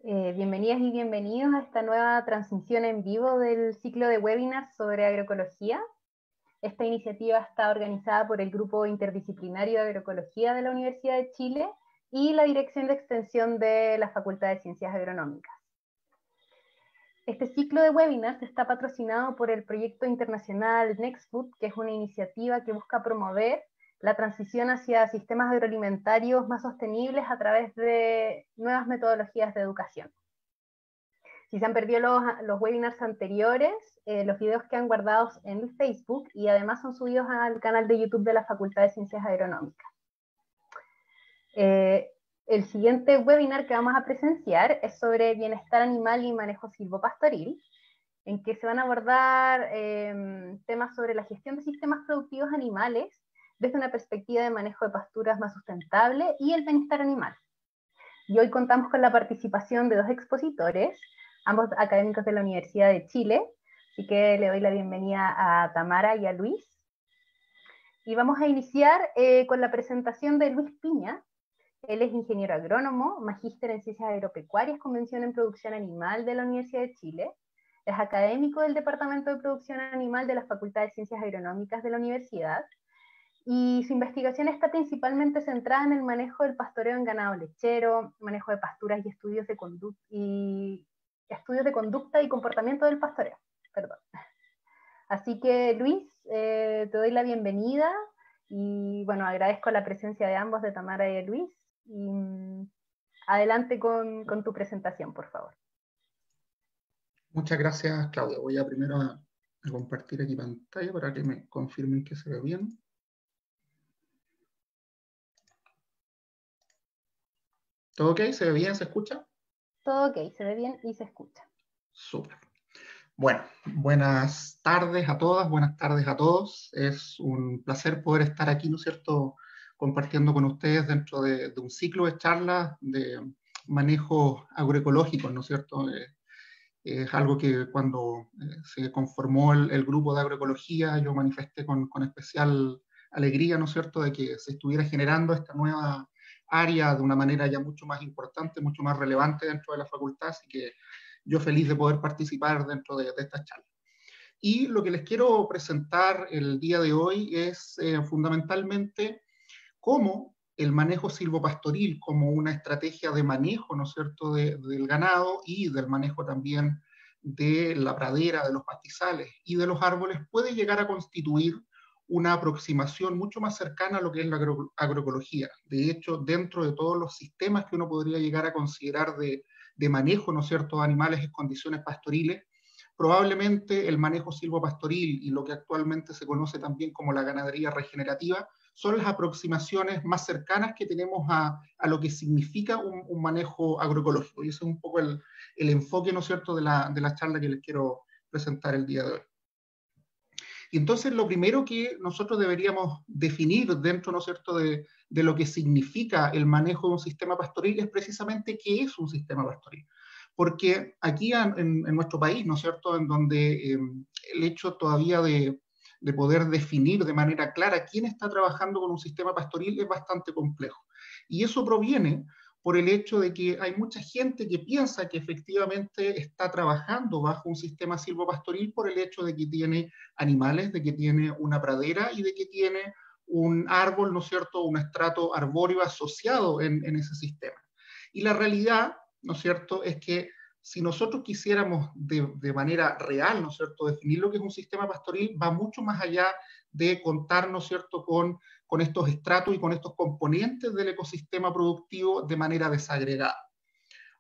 Bienvenidas y bienvenidos a esta nueva transmisión en vivo del ciclo de webinars sobre agroecología. Esta iniciativa está organizada por el Grupo Interdisciplinario de Agroecología de la Universidad de Chile y la Dirección de Extensión de la Facultad de Ciencias Agronómicas. Este ciclo de webinars está patrocinado por el proyecto internacional Next Food, que es una iniciativa que busca promover la transición hacia sistemas agroalimentarios más sostenibles a través de nuevas metodologías de educación. Si se han perdido los webinars anteriores, los videos quedan guardados en Facebook y además son subidos al canal de YouTube de la Facultad de Ciencias Agronómicas. El siguiente webinar que vamos a presenciar es sobre bienestar animal y manejo silvopastoril, en que se van a abordar temas sobre la gestión de sistemas productivos animales desde una perspectiva de manejo de pasturas más sustentable y el bienestar animal. Y hoy contamos con la participación de dos expositores, ambos académicos de la Universidad de Chile, así que le doy la bienvenida a Tamara y a Luis. Y vamos a iniciar con la presentación de Luis Piña. Él es ingeniero agrónomo, magíster en ciencias agropecuarias con mención en producción animal de la Universidad de Chile. Es académico del Departamento de Producción Animal de la Facultad de Ciencias Agronómicas de la universidad. Y su investigación está principalmente centrada en el manejo del pastoreo en ganado lechero, manejo de pasturas y estudios de conducta y comportamiento del pastoreo. Perdón. Así que Luis, te doy la bienvenida y bueno, agradezco la presencia de ambos, de Tamara y de Luis. Y adelante con tu presentación, por favor. Muchas gracias, Claudia. Voy a primero a compartir aquí pantalla para que me confirmen que se ve bien. ¿Todo ok? ¿Se ve bien? ¿Se escucha? Todo ok, se ve bien y se escucha. Súper. Bueno, buenas tardes a todas, buenas tardes a todos. Es un placer poder estar aquí, ¿no es cierto?, compartiendo con ustedes dentro de un ciclo de charlas de manejo agroecológico, ¿no es cierto? Es algo que cuando se conformó el grupo de agroecología yo manifesté con especial alegría, ¿no es cierto?, de que se estuviera generando esta nueva área de una manera ya mucho más importante, mucho más relevante dentro de la facultad, así que yo feliz de poder participar dentro de estas charlas. Y lo que les quiero presentar el día de hoy es fundamentalmente cómo el manejo silvopastoril como una estrategia de manejo, ¿no es cierto?, del ganado y del manejo también de la pradera, de los pastizales y de los árboles puede llegar a constituir una aproximación mucho más cercana a lo que es la agroecología. De hecho, dentro de todos los sistemas que uno podría llegar a considerar de manejo, ¿no es cierto?, de animales en condiciones pastoriles, probablemente el manejo silvopastoril y lo que actualmente se conoce también como la ganadería regenerativa son las aproximaciones más cercanas que tenemos a lo que significa un manejo agroecológico. Y ese es un poco el enfoque, ¿no es cierto?, de la charla que les quiero presentar el día de hoy. Y entonces lo primero que nosotros deberíamos definir dentro, ¿no es cierto?, de lo que significa el manejo de un sistema pastoril es precisamente qué es un sistema pastoril. Porque aquí en nuestro país, ¿no es cierto?, en donde el hecho todavía de poder definir de manera clara quién está trabajando con un sistema pastoril es bastante complejo. Y eso proviene por el hecho de que hay mucha gente que piensa que efectivamente está trabajando bajo un sistema silvopastoril por el hecho de que tiene animales, de que tiene una pradera y de que tiene un árbol, ¿no es cierto?, un estrato arbóreo asociado en ese sistema. Y la realidad, ¿no es cierto?, es que si nosotros quisiéramos de manera real, ¿no es cierto?, definir lo que es un sistema pastoril, va mucho más allá de contar, ¿no es cierto?, con estos estratos y con estos componentes del ecosistema productivo de manera desagregada.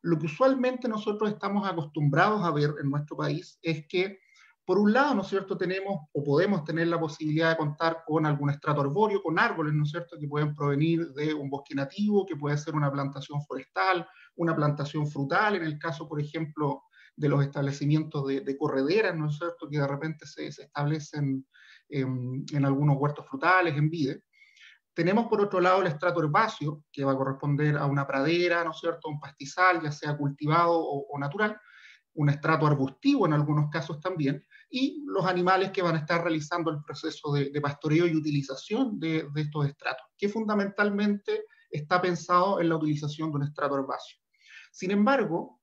Lo que usualmente nosotros estamos acostumbrados a ver en nuestro país es que, por un lado, ¿no es cierto?, tenemos o podemos tener la posibilidad de contar con algún estrato arbóreo, con árboles, ¿no es cierto?, que pueden provenir de un bosque nativo, que puede ser una plantación forestal, una plantación frutal, en el caso, por ejemplo, de los establecimientos de correderas, ¿no es cierto?, que de repente se establecen en algunos huertos frutales, en vides. Tenemos por otro lado el estrato herbáceo, que va a corresponder a una pradera, ¿no es cierto?, un pastizal, ya sea cultivado o natural, un estrato arbustivo en algunos casos también, y los animales que van a estar realizando el proceso de pastoreo y utilización de estos estratos, que fundamentalmente está pensado en la utilización de un estrato herbáceo. Sin embargo,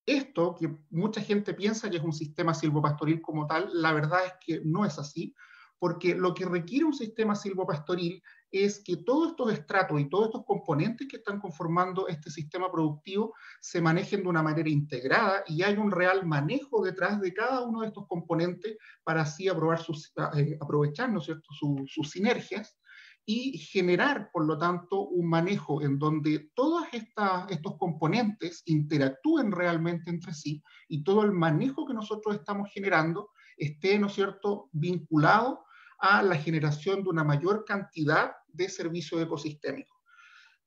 Esto, que mucha gente piensa que es un sistema silvopastoril como tal, la verdad es que no es así, porque lo que requiere un sistema silvopastoril es que todos estos estratos y todos estos componentes que están conformando este sistema productivo se manejen de una manera integrada y hay un real manejo detrás de cada uno de estos componentes para así aprovechar, ¿no es cierto?, sus sinergias y generar, por lo tanto, un manejo en donde todos estos componentes interactúen realmente entre sí y todo el manejo que nosotros estamos generando esté, ¿no es cierto?, vinculado a la generación de una mayor cantidad de servicios ecosistémicos.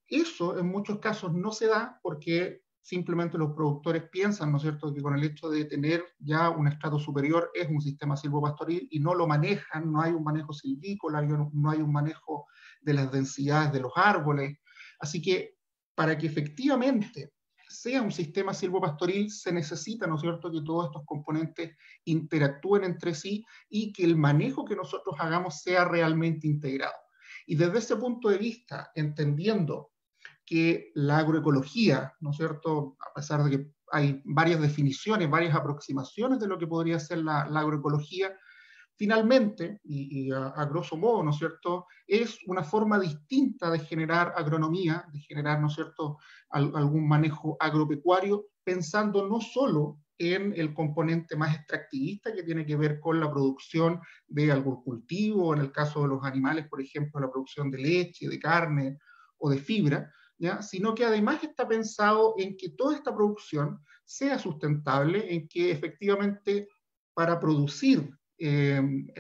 Eso en muchos casos no se da porque simplemente los productores piensan, ¿no es cierto?, que con el hecho de tener ya un estrato superior es un sistema silvopastoril y no lo manejan, no hay un manejo silvícola, no hay un manejo de las densidades de los árboles. Así que para que efectivamente sea un sistema silvopastoril se necesita, ¿no es cierto?, que todos estos componentes interactúen entre sí y que el manejo que nosotros hagamos sea realmente integrado. Y desde ese punto de vista, entendiendo que la agroecología, ¿no es cierto?, a pesar de que hay varias definiciones, varias aproximaciones de lo que podría ser la agroecología, finalmente, y a grosso modo, ¿no es cierto?, es una forma distinta de generar agronomía, de generar, ¿no es cierto?, algún manejo agropecuario, pensando no solo en el componente más extractivista que tiene que ver con la producción de algún cultivo, en el caso de los animales, por ejemplo, la producción de leche, de carne o de fibra, ¿ya?, sino que además está pensado en que toda esta producción sea sustentable, en que efectivamente para producir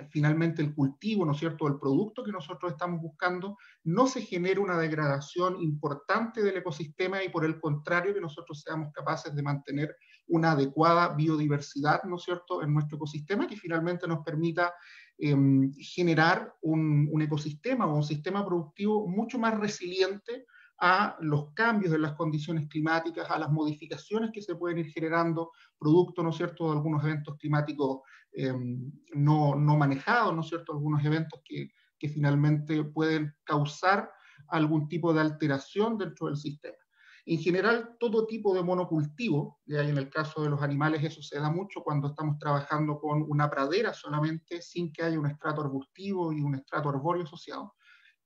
finalmente el cultivo, ¿no es cierto?, el producto que nosotros estamos buscando, no se genere una degradación importante del ecosistema y por el contrario que nosotros seamos capaces de mantener una adecuada biodiversidad, ¿no es cierto?, en nuestro ecosistema que finalmente nos permita generar un ecosistema o un sistema productivo mucho más resiliente a los cambios en las condiciones climáticas, a las modificaciones que se pueden ir generando, producto, ¿no es cierto?, de algunos eventos climáticos no manejados, ¿no es cierto?, algunos eventos que finalmente pueden causar algún tipo de alteración dentro del sistema. En general, todo tipo de monocultivo, y en el caso de los animales eso se da mucho cuando estamos trabajando con una pradera solamente, sin que haya un estrato arbustivo y un estrato arbóreo asociado,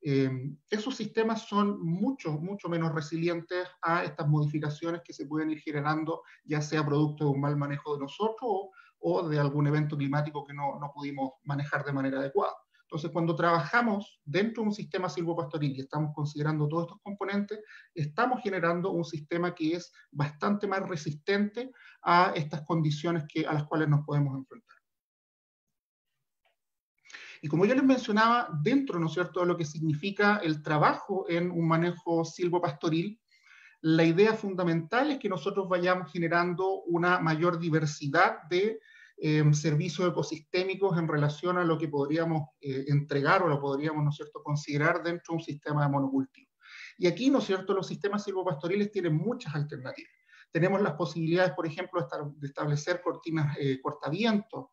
esos sistemas son mucho menos resilientes a estas modificaciones que se pueden ir generando, ya sea producto de un mal manejo de nosotros o de algún evento climático que no pudimos manejar de manera adecuada. Entonces, cuando trabajamos dentro de un sistema silvopastoril y estamos considerando todos estos componentes, estamos generando un sistema que es bastante más resistente a estas condiciones a las cuales nos podemos enfrentar. Y como yo les mencionaba, dentro, ¿no es cierto?, de lo que significa el trabajo en un manejo silvopastoril, la idea fundamental es que nosotros vayamos generando una mayor diversidad de servicios ecosistémicos en relación a lo que podríamos entregar o lo podríamos, ¿no es cierto?, considerar dentro de un sistema de monocultivo. Y aquí, ¿no es cierto?, los sistemas silvopastoriles tienen muchas alternativas. Tenemos las posibilidades, por ejemplo, de establecer cortinas cortavientos,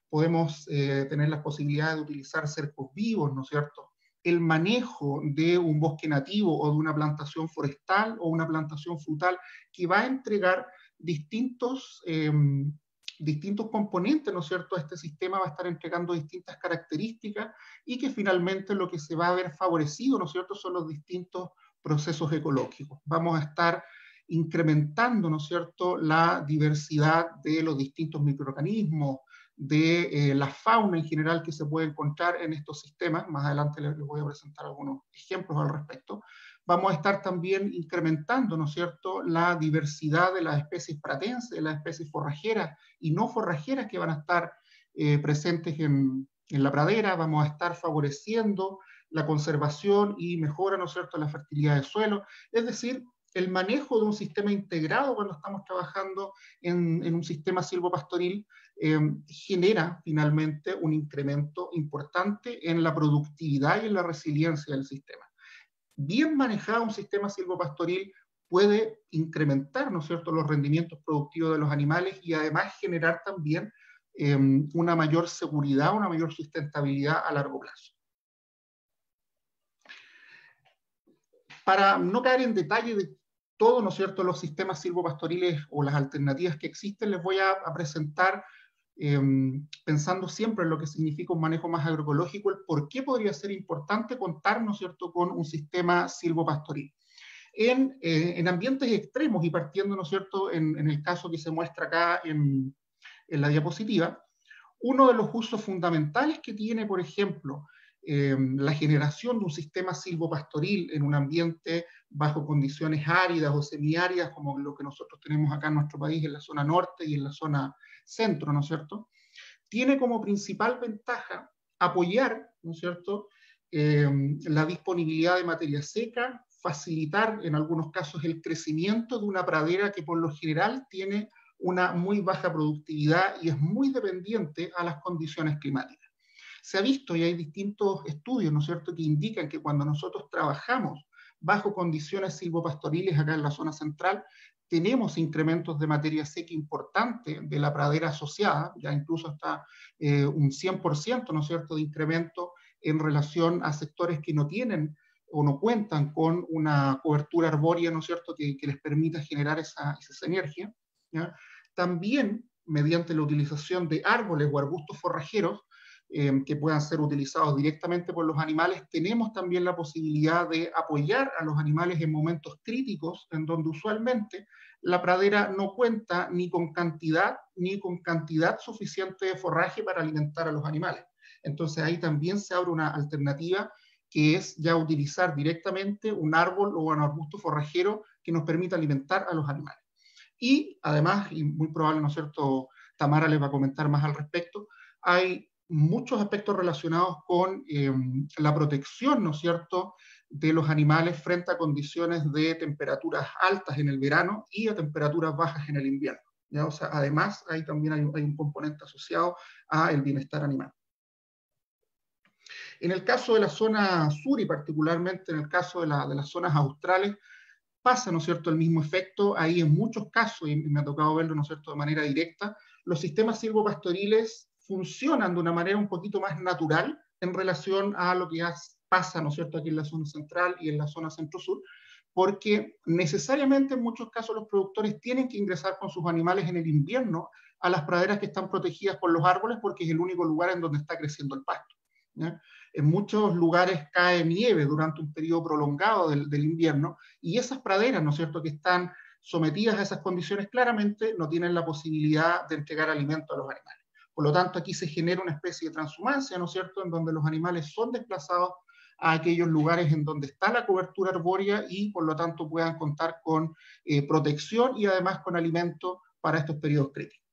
podemos tener las posibilidades de utilizar cercos vivos, ¿no es cierto?, el manejo de un bosque nativo o de una plantación forestal o una plantación frutal que va a entregar distintos componentes, ¿no es cierto?, a este sistema, va a estar entregando distintas características y que finalmente lo que se va a ver favorecido, ¿no es cierto?, son los distintos procesos ecológicos. Vamos a estar incrementando, ¿no es cierto?, la diversidad de los distintos microorganismos, de la fauna en general que se puede encontrar en estos sistemas. Más adelante les voy a presentar algunos ejemplos al respecto. Vamos a estar también incrementando, ¿no es cierto?, la diversidad de las especies pratenses, de las especies forrajeras y no forrajeras que van a estar presentes en la pradera. Vamos a estar favoreciendo la conservación y mejora, ¿no es cierto?, la fertilidad del suelo. Es decir, el manejo de un sistema integrado cuando estamos trabajando en un sistema silvopastoril genera finalmente un incremento importante en la productividad y en la resiliencia del sistema. Bien manejado un sistema silvopastoril puede incrementar, ¿no es cierto?, los rendimientos productivos de los animales y además generar también una mayor seguridad, una mayor sustentabilidad a largo plazo. Para no caer en detalle de todos, ¿no es cierto?, los sistemas silvopastoriles o las alternativas que existen, les voy a presentar, pensando siempre en lo que significa un manejo más agroecológico, el por qué podría ser importante contar, ¿no es cierto?, con un sistema silvopastoril. En ambientes extremos y partiendo, ¿no es cierto?, en el caso que se muestra acá en la diapositiva, uno de los usos fundamentales que tiene, por ejemplo, la generación de un sistema silvopastoril en un ambiente bajo condiciones áridas o semiáridas, como lo que nosotros tenemos acá en nuestro país, en la zona norte y en la zona centro, ¿no es cierto?, tiene como principal ventaja apoyar, ¿no es cierto?, la disponibilidad de materia seca, facilitar en algunos casos el crecimiento de una pradera que por lo general tiene una muy baja productividad y es muy dependiente a las condiciones climáticas. Se ha visto y hay distintos estudios, ¿no es cierto?, que indican que cuando nosotros trabajamos bajo condiciones silvopastoriles acá en la zona central, tenemos incrementos de materia seca importante de la pradera asociada, ya incluso hasta un 100%, ¿no es cierto?, de incremento en relación a sectores que no tienen o no cuentan con una cobertura arbórea, ¿no es cierto?, que les permita generar esa sinergia, ¿ya? También, mediante la utilización de árboles o arbustos forrajeros, que puedan ser utilizados directamente por los animales, tenemos también la posibilidad de apoyar a los animales en momentos críticos, en donde usualmente la pradera no cuenta ni con cantidad suficiente de forraje para alimentar a los animales. Entonces ahí también se abre una alternativa que es ya utilizar directamente un árbol o un arbusto forrajero que nos permita alimentar a los animales. Y además, y muy probable, ¿no es cierto?, Tamara les va a comentar más al respecto, hay muchos aspectos relacionados con la protección, ¿no es cierto?, de los animales frente a condiciones de temperaturas altas en el verano y a temperaturas bajas en el invierno, ¿ya? O sea, además, ahí también hay un componente asociado al bienestar animal. En el caso de la zona sur y particularmente en el caso de las zonas australes, pasa, ¿no es cierto?, el mismo efecto. Ahí en muchos casos, y me ha tocado verlo, ¿no es cierto?, de manera directa, los sistemas silvopastoriles funcionan de una manera un poquito más natural en relación a lo que pasa, ¿no es cierto?, aquí en la zona central y en la zona centro-sur, porque necesariamente en muchos casos los productores tienen que ingresar con sus animales en el invierno a las praderas que están protegidas por los árboles porque es el único lugar en donde está creciendo el pasto, ¿ya? En muchos lugares cae nieve durante un periodo prolongado del invierno y esas praderas, ¿no es cierto?, que están sometidas a esas condiciones claramente no tienen la posibilidad de entregar alimento a los animales. Por lo tanto, aquí se genera una especie de transhumancia, ¿no es cierto?, en donde los animales son desplazados a aquellos lugares en donde está la cobertura arbórea y por lo tanto puedan contar con protección y además con alimento para estos periodos críticos.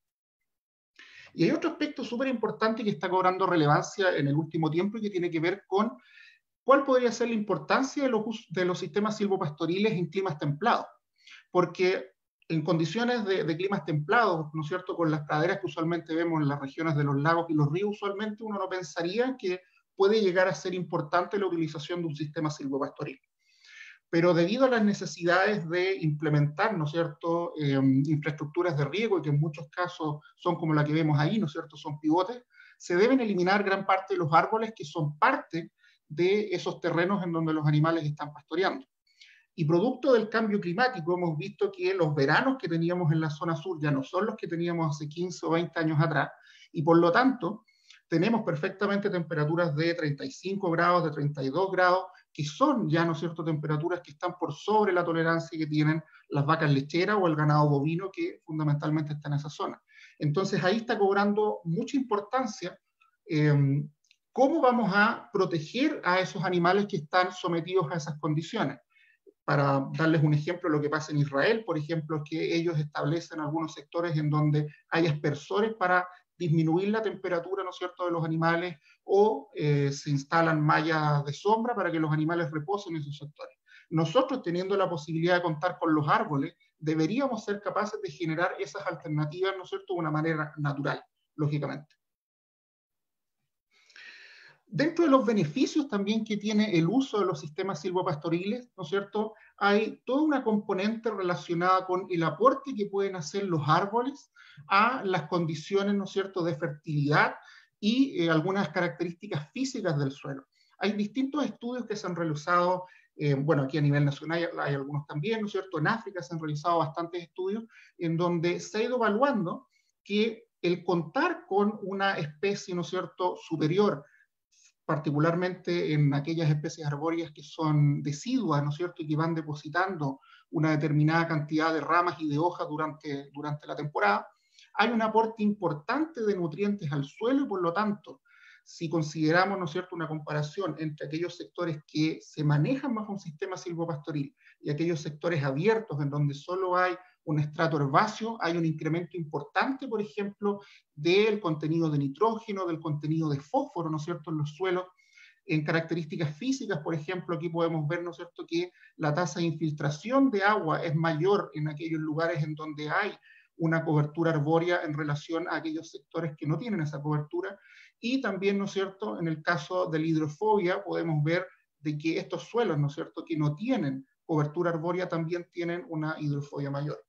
Y hay otro aspecto súper importante que está cobrando relevancia en el último tiempo y que tiene que ver con cuál podría ser la importancia de los sistemas silvopastoriles en climas templados. Porque en condiciones de climas templados, ¿no es cierto?, con las praderas que usualmente vemos en las regiones de los lagos y los ríos, usualmente uno no pensaría que puede llegar a ser importante la utilización de un sistema silvopastoril. Pero debido a las necesidades de implementar, ¿no es cierto?, infraestructuras de riego, y que en muchos casos son como la que vemos ahí, ¿no es cierto?, son pivotes, se deben eliminar gran parte de los árboles que son parte de esos terrenos en donde los animales están pastoreando. Y producto del cambio climático hemos visto que los veranos que teníamos en la zona sur ya no son los que teníamos hace 15 o 20 años atrás, y por lo tanto tenemos perfectamente temperaturas de 35 grados, de 32 grados, que son ya, ¿no es cierto?, temperaturas que están por sobre la tolerancia que tienen las vacas lecheras o el ganado bovino que fundamentalmente está en esa zona. Entonces ahí está cobrando mucha importancia cómo vamos a proteger a esos animales que están sometidos a esas condiciones. Para darles un ejemplo, lo que pasa en Israel, por ejemplo, es que ellos establecen algunos sectores en donde hay aspersores para disminuir la temperatura, ¿no es cierto?, de los animales, o se instalan mallas de sombra para que los animales reposen en esos sectores. Nosotros, teniendo la posibilidad de contar con los árboles, deberíamos ser capaces de generar esas alternativas, ¿no es cierto?, de una manera natural, lógicamente. Dentro de los beneficios también que tiene el uso de los sistemas silvopastoriles, ¿no es cierto?, hay toda una componente relacionada con el aporte que pueden hacer los árboles a las condiciones, ¿no es cierto?, de fertilidad y algunas características físicas del suelo. Hay distintos estudios que se han realizado bueno, aquí a nivel nacional hay algunos también, ¿no es cierto? En África se han realizado bastantes estudios en donde se ha ido evaluando que el contar con una especie, ¿no es cierto?, superior, particularmente en aquellas especies arbóreas que son deciduas, ¿no es cierto?, y que van depositando una determinada cantidad de ramas y de hojas durante la temporada, hay un aporte importante de nutrientes al suelo y por lo tanto, si consideramos, ¿no es cierto?, una comparación entre aquellos sectores que se manejan bajo un sistema silvopastoril y aquellos sectores abiertos en donde solo hay un estrato herbáceo, hay un incremento importante, por ejemplo, del contenido de nitrógeno, del contenido de fósforo, ¿no es cierto?, en los suelos. En características físicas, por ejemplo, aquí podemos ver, ¿no es cierto?, que la tasa de infiltración de agua es mayor en aquellos lugares en donde hay una cobertura arbórea en relación a aquellos sectores que no tienen esa cobertura. Y también, ¿no es cierto?, en el caso de la hidrofobia podemos ver de que estos suelos, ¿no es cierto?, que no tienen cobertura arbórea también tienen una hidrofobia mayor,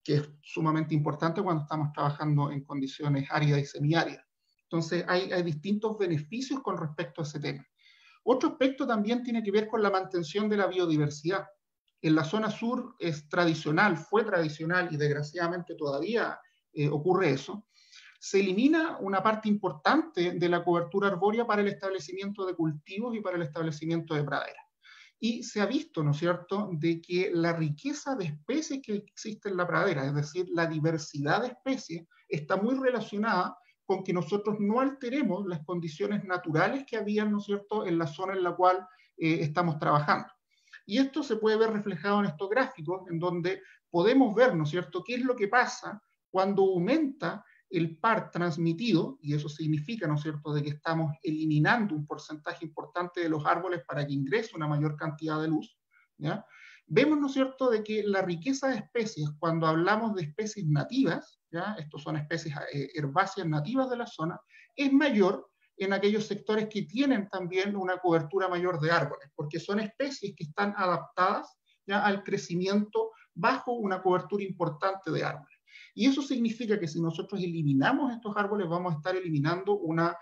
que es sumamente importante cuando estamos trabajando en condiciones áridas y semiáridas. Entonces, hay distintos beneficios con respecto a ese tema. Otro aspecto también tiene que ver con la mantención de la biodiversidad. En la zona sur es tradicional, fue tradicional y desgraciadamente todavía ocurre eso. Se elimina una parte importante de la cobertura arbórea para el establecimiento de cultivos y para el establecimiento de praderas. Y se ha visto, ¿no es cierto?, de que la riqueza de especies que existe en la pradera, es decir, la diversidad de especies, está muy relacionada con que nosotros no alteremos las condiciones naturales que habían, ¿no es cierto?, en la zona en la cual estamos trabajando. Y esto se puede ver reflejado en estos gráficos, en donde podemos ver, ¿no es cierto?, qué es lo que pasa cuando aumenta el par transmitido, y eso significa, ¿no es cierto?, de que estamos eliminando un porcentaje importante de los árboles para que ingrese una mayor cantidad de luz, ¿ya? Vemos, ¿no es cierto?, de que la riqueza de especies, cuando hablamos de especies nativas, ¿ya?, estos son especies herbáceas nativas de la zona, es mayor en aquellos sectores que tienen también una cobertura mayor de árboles, porque son especies que están adaptadas, ¿ya?, al crecimiento bajo una cobertura importante de árboles. Y eso significa que si nosotros eliminamos estos árboles, vamos a estar eliminando una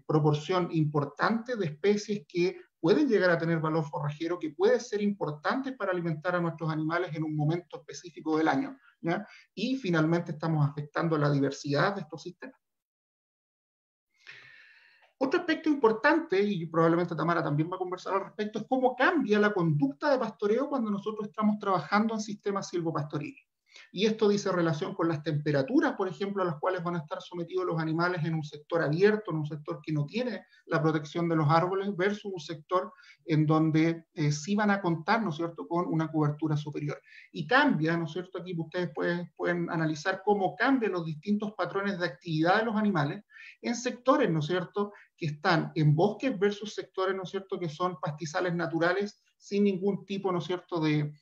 proporción importante de especies que pueden llegar a tener valor forrajero, que puede ser importante para alimentar a nuestros animales en un momento específico del año, ¿ya? Y finalmente estamos afectando la diversidad de estos sistemas. Otro aspecto importante, y probablemente Tamara también va a conversar al respecto, es cómo cambia la conducta de pastoreo cuando nosotros estamos trabajando en sistemas silvopastoriles. Y esto dice relación con las temperaturas, por ejemplo, a las cuales van a estar sometidos los animales en un sector abierto, en un sector que no tiene la protección de los árboles, versus un sector en donde sí van a contar, ¿no es cierto?, con una cobertura superior. Y cambia, ¿no es cierto?, aquí ustedes pueden analizar cómo cambian los distintos patrones de actividad de los animales en sectores, ¿no es cierto?, que están en bosques versus sectores, ¿no es cierto?, que son pastizales naturales sin ningún tipo, ¿no es cierto?, de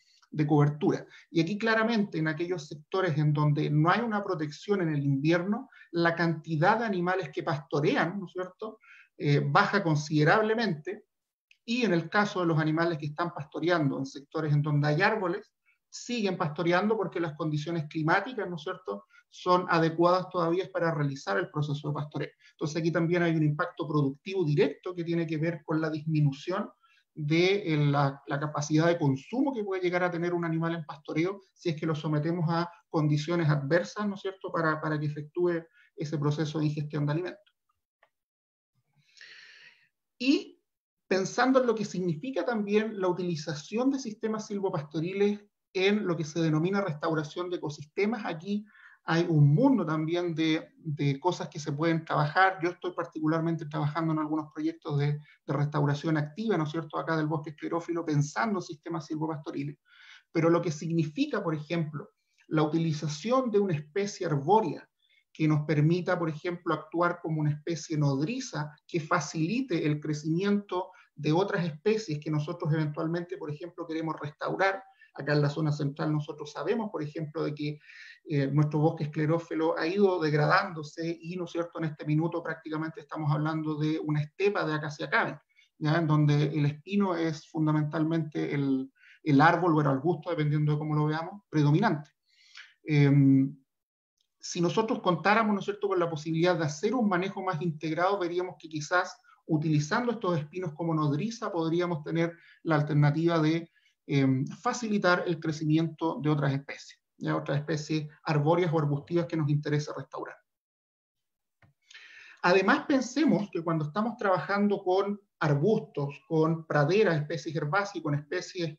cobertura. Y aquí claramente en aquellos sectores en donde no hay una protección en el invierno, la cantidad de animales que pastorean, ¿no es cierto?, baja considerablemente, y en el caso de los animales que están pastoreando en sectores en donde hay árboles, siguen pastoreando porque las condiciones climáticas, ¿no es cierto?, son adecuadas todavía para realizar el proceso de pastoreo. Entonces aquí también hay un impacto productivo directo que tiene que ver con la disminución de la capacidad de consumo que puede llegar a tener un animal en pastoreo si es que lo sometemos a condiciones adversas, ¿no es cierto?, para que efectúe ese proceso de ingestión de alimentos. Y pensando en lo que significa también la utilización de sistemas silvopastoriles en lo que se denomina restauración de ecosistemas, aquí hay un mundo también de cosas que se pueden trabajar. Yo estoy particularmente trabajando en algunos proyectos de restauración activa, ¿no es cierto?, acá del bosque esclerófilo, pensando en sistemas silvopastoriles. Pero lo que significa, por ejemplo, la utilización de una especie arbórea que nos permita, por ejemplo, actuar como una especie nodriza que facilite el crecimiento de otras especies que nosotros eventualmente, por ejemplo, queremos restaurar. Acá en la zona central nosotros sabemos, por ejemplo, de que nuestro bosque esclerófilo ha ido degradándose y, ¿no es cierto?, en este minuto prácticamente estamos hablando de una estepa de Acacia caven, ¿ya?, en donde el espino es fundamentalmente el árbol o el arbusto, dependiendo de cómo lo veamos, predominante. Si nosotros contáramos, ¿no es cierto?, con la posibilidad de hacer un manejo más integrado, veríamos que quizás utilizando estos espinos como nodriza, podríamos tener la alternativa de facilitar el crecimiento de otras especies, ¿ya? Otras especies arbóreas o arbustivas que nos interesa restaurar. Además, pensemos que cuando estamos trabajando con arbustos, con praderas, especies herbáceas y con especies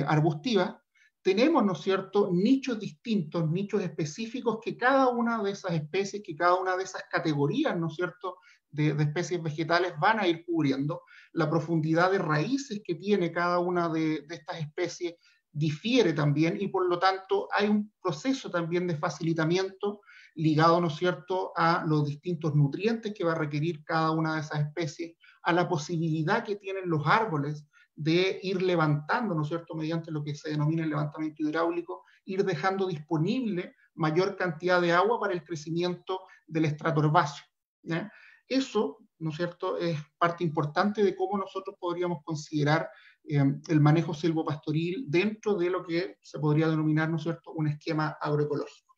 arbustivas, tenemos, ¿no es cierto?, nichos distintos, nichos específicos que cada una de esas especies, que cada una de esas categorías, ¿no es cierto?, de especies vegetales van a ir cubriendo. La profundidad de raíces que tiene cada una de estas especies difiere también y por lo tanto hay un proceso también de facilitamiento ligado, ¿no es cierto?, a los distintos nutrientes que va a requerir cada una de esas especies, a la posibilidad que tienen los árboles de ir levantando, ¿no es cierto?, mediante lo que se denomina el levantamiento hidráulico, ir dejando disponible mayor cantidad de agua para el crecimiento del estrato herbáceo, ¿ya? Eso, ¿no es cierto?, es parte importante de cómo nosotros podríamos considerar el manejo silvopastoril dentro de lo que se podría denominar, ¿no es cierto?, un esquema agroecológico.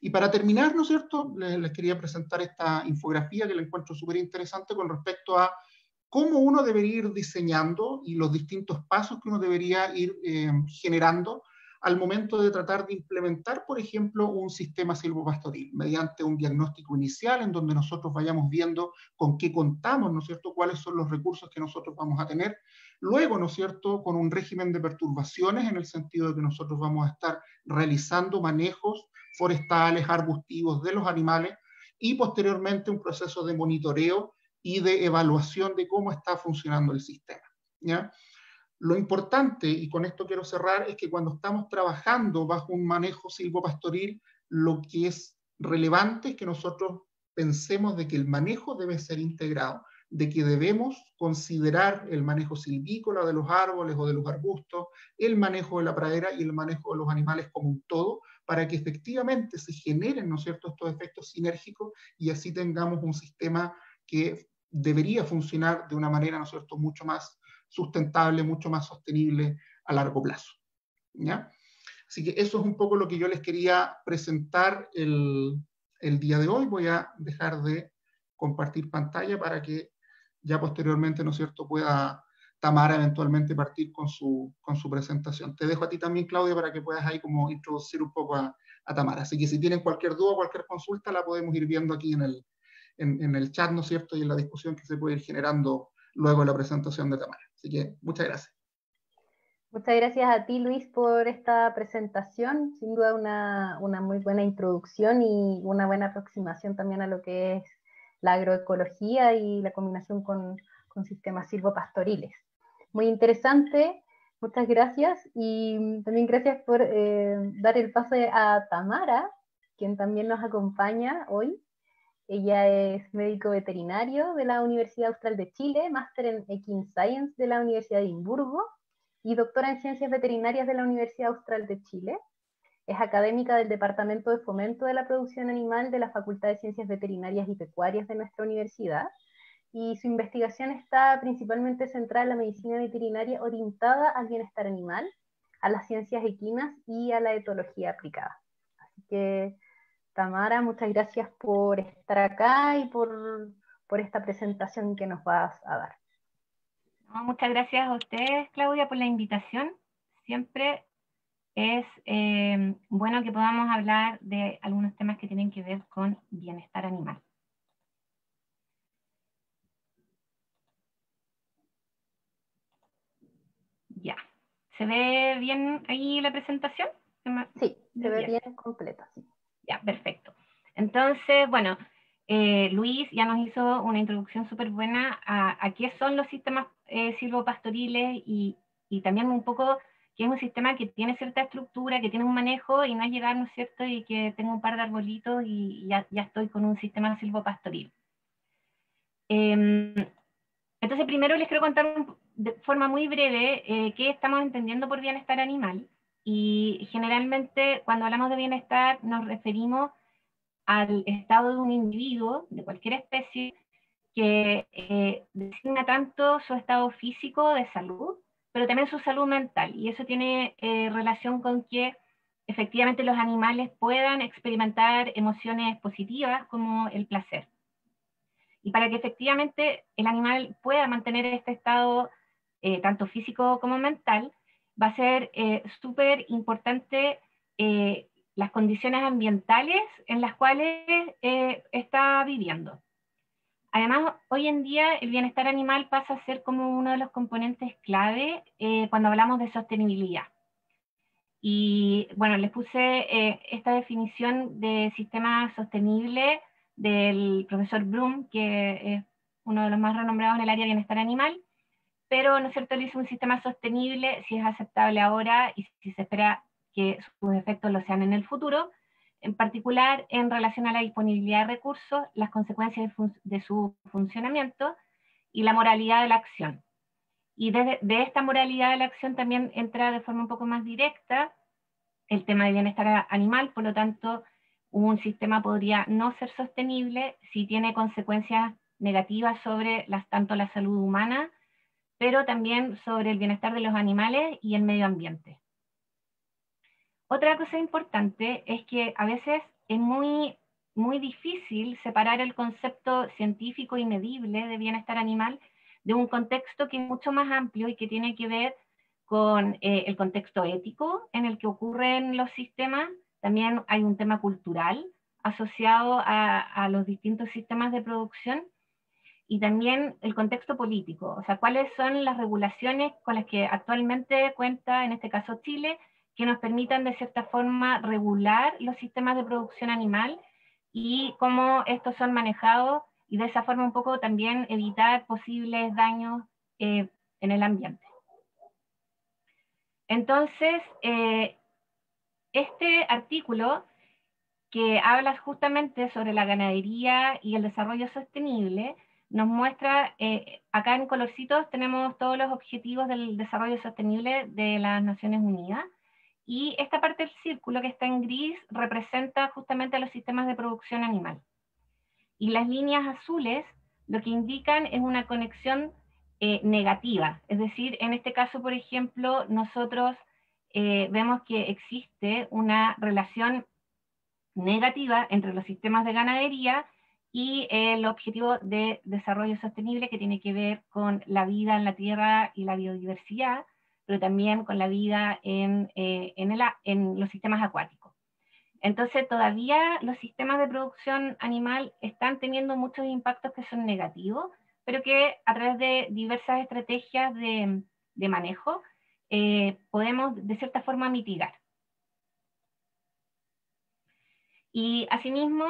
Y para terminar, ¿no es cierto?, les quería presentar esta infografía que la encuentro súper interesante con respecto a cómo uno debería ir diseñando y los distintos pasos que uno debería ir generando al momento de tratar de implementar, por ejemplo, un sistema silvopastoril, mediante un diagnóstico inicial en donde nosotros vayamos viendo con qué contamos, ¿no es cierto?, cuáles son los recursos que nosotros vamos a tener. Luego, ¿no es cierto?, con un régimen de perturbaciones en el sentido de que nosotros vamos a estar realizando manejos forestales, arbustivos de los animales y posteriormente un proceso de monitoreo y de evaluación de cómo está funcionando el sistema, ¿ya? Lo importante, y con esto quiero cerrar, es que cuando estamos trabajando bajo un manejo silvopastoril, lo que es relevante es que nosotros pensemos de que el manejo debe ser integrado, de que debemos considerar el manejo silvícola de los árboles o de los arbustos, el manejo de la pradera y el manejo de los animales como un todo, para que efectivamente se generen, ¿no es cierto?, estos efectos sinérgicos y así tengamos un sistema que debería funcionar de una manera, ¿no es cierto?, mucho más sustentable, mucho más sostenible a largo plazo, ¿ya? Así que eso es un poco lo que yo les quería presentar el día de hoy. Voy a dejar de compartir pantalla para que ya posteriormente, ¿no es cierto?, pueda Tamara eventualmente partir con su presentación. Te dejo a ti también, Claudia, para que puedas ahí como introducir un poco a Tamara. Así que si tienen cualquier duda, cualquier consulta, la podemos ir viendo aquí en el chat, ¿no es cierto?, y en la discusión que se puede ir generando luego de la presentación de Tamara. Así que muchas gracias. Muchas gracias a ti, Luis, por esta presentación. Sin duda una muy buena introducción y una buena aproximación también a lo que es la agroecología y la combinación con sistemas silvopastoriles. Muy interesante, muchas gracias. Y también gracias por dar el pase a Tamara, quien también nos acompaña hoy. Ella es médico veterinario de la Universidad Austral de Chile, máster en Equine Science de la Universidad de Edimburgo y doctora en Ciencias Veterinarias de la Universidad Austral de Chile. Es académica del Departamento de Fomento de la Producción Animal de la Facultad de Ciencias Veterinarias y Pecuarias de nuestra universidad, y su investigación está principalmente centrada en la medicina veterinaria orientada al bienestar animal, a las ciencias equinas y a la etología aplicada. Así que, Tamara, muchas gracias por estar acá y por esta presentación que nos vas a dar. No, muchas gracias a ustedes, Claudia, por la invitación. Siempre es bueno que podamos hablar de algunos temas que tienen que ver con bienestar animal. Ya. ¿Se ve bien ahí la presentación? Sí, se ve bien completa, sí. Ya, perfecto. Entonces, bueno, Luis ya nos hizo una introducción súper buena a qué son los sistemas silvopastoriles y también un poco que es un sistema que tiene cierta estructura, que tiene un manejo y no es llegar, ¿no es cierto?, y que tengo un par de arbolitos y ya estoy con un sistema silvopastoril. Entonces, primero les quiero contar de forma muy breve qué estamos entendiendo por bienestar animal. Y generalmente, cuando hablamos de bienestar, nos referimos al estado de un individuo, de cualquier especie, que designa tanto su estado físico de salud, pero también su salud mental. Y eso tiene relación con que efectivamente los animales puedan experimentar emociones positivas como el placer. Y para que efectivamente el animal pueda mantener este estado, tanto físico como mental, va a ser súper importante las condiciones ambientales en las cuales está viviendo. Además, hoy en día el bienestar animal pasa a ser como uno de los componentes clave cuando hablamos de sostenibilidad. Y bueno, les puse esta definición de sistema sostenible del profesor Bloom, que es uno de los más renombrados en el área de bienestar animal, pero, ¿no es cierto?, él dice un sistema sostenible si es aceptable ahora y si se espera que sus efectos lo sean en el futuro, en particular en relación a la disponibilidad de recursos, las consecuencias de su funcionamiento y la moralidad de la acción. Y de esta moralidad de la acción también entra de forma un poco más directa el tema de bienestar animal, por lo tanto, un sistema podría no ser sostenible si tiene consecuencias negativas sobre tanto la salud humana, pero también sobre el bienestar de los animales y el medio ambiente. Otra cosa importante es que a veces es muy difícil separar el concepto científico y medible de bienestar animal de un contexto que es mucho más amplio y que tiene que ver con el contexto ético en el que ocurren los sistemas. También hay un tema cultural asociado a los distintos sistemas de producción, y también el contexto político, o sea, cuáles son las regulaciones con las que actualmente cuenta, en este caso Chile, que nos permitan de cierta forma regular los sistemas de producción animal y cómo estos son manejados, y de esa forma un poco también evitar posibles daños en el ambiente. Entonces, este artículo que habla justamente sobre la ganadería y el desarrollo sostenible, nos muestra, acá en colorcitos tenemos todos los objetivos del desarrollo sostenible de las Naciones Unidas, y esta parte del círculo que está en gris representa justamente los sistemas de producción animal. Y las líneas azules lo que indican es una conexión negativa, es decir, en este caso, por ejemplo, nosotros vemos que existe una relación negativa entre los sistemas de ganadería y el objetivo de desarrollo sostenible, que tiene que ver con la vida en la tierra y la biodiversidad, pero también con la vida en los sistemas acuáticos. Entonces todavía los sistemas de producción animal están teniendo muchos impactos que son negativos, pero que a través de diversas estrategias de manejo podemos de cierta forma mitigar. Y asimismo,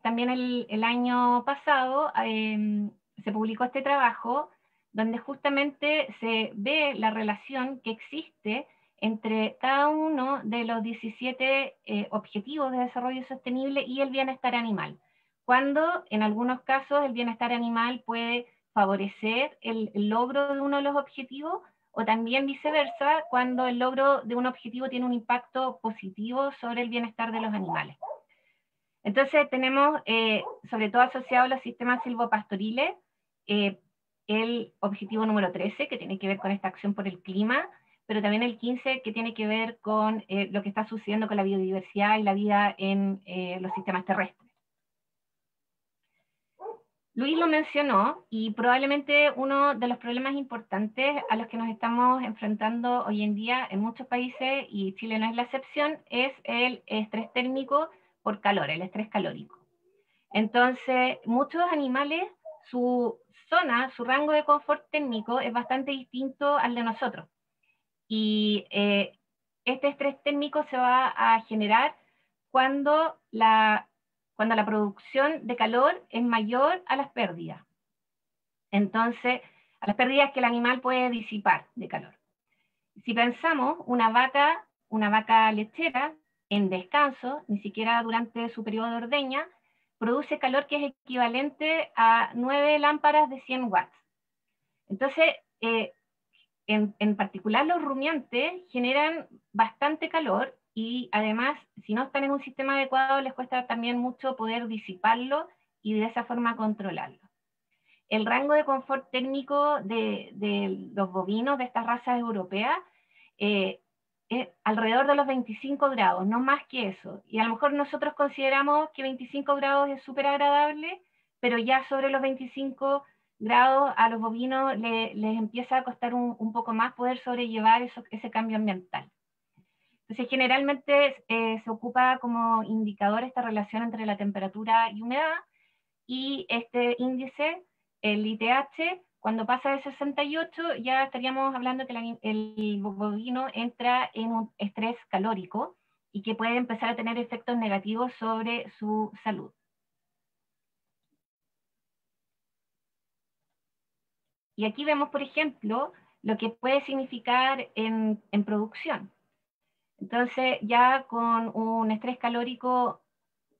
también el año pasado se publicó este trabajo donde justamente se ve la relación que existe entre cada uno de los 17 objetivos de desarrollo sostenible y el bienestar animal, cuando en algunos casos el bienestar animal puede favorecer el logro de uno de los objetivos, o también viceversa, cuando el logro de un objetivo tiene un impacto positivo sobre el bienestar de los animales. Entonces tenemos, sobre todo asociado a los sistemas silvopastoriles, el objetivo número 13, que tiene que ver con esta acción por el clima, pero también el 15, que tiene que ver con lo que está sucediendo con la biodiversidad y la vida en los sistemas terrestres. Luis lo mencionó, y probablemente uno de los problemas importantes a los que nos estamos enfrentando hoy en día en muchos países, y Chile no es la excepción, es el estrés térmico por calor, el estrés calórico. Entonces, muchos animales, su zona, su rango de confort térmico es bastante distinto al de nosotros. Y este estrés térmico se va a generar cuando la producción de calor es mayor a las pérdidas. Entonces, a las pérdidas que el animal puede disipar de calor. Si pensamos, una vaca lechera en descanso, ni siquiera durante su periodo de ordeña, produce calor que es equivalente a 9 lámparas de 100 watts. Entonces, en particular los rumiantes generan bastante calor, y además, si no están en un sistema adecuado, les cuesta también mucho poder disiparlo y de esa forma controlarlo. El rango de confort térmico de los bovinos de estas razas europeas es alrededor de los 25 grados, no más que eso. Y a lo mejor nosotros consideramos que 25 grados es súper agradable, pero ya sobre los 25 grados a los bovinos les empieza a costar un poco más poder sobrellevar ese cambio ambiental. Entonces, generalmente se ocupa como indicador esta relación entre la temperatura y humedad, y este índice, el ITH, cuando pasa de 68, ya estaríamos hablando que el bovino entra en un estrés calórico y que puede empezar a tener efectos negativos sobre su salud. Y aquí vemos, por ejemplo, lo que puede significar en producción. Entonces, ya con un estrés calórico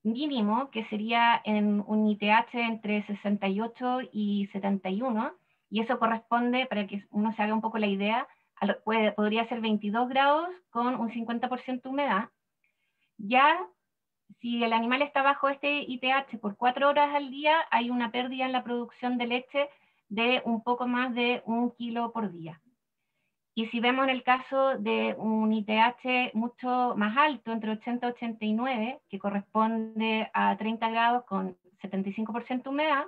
mínimo, que sería en un ITH entre 68 y 71, y eso corresponde, para que uno se haga un poco la idea, podría ser 22 grados con un 50% humedad. Ya, si el animal está bajo este ITH por 4 horas al día, hay una pérdida en la producción de leche de un poco más de 1 kilo por día. Y si vemos en el caso de un ITH mucho más alto, entre 80 y 89, que corresponde a 30 grados con 75% humedad,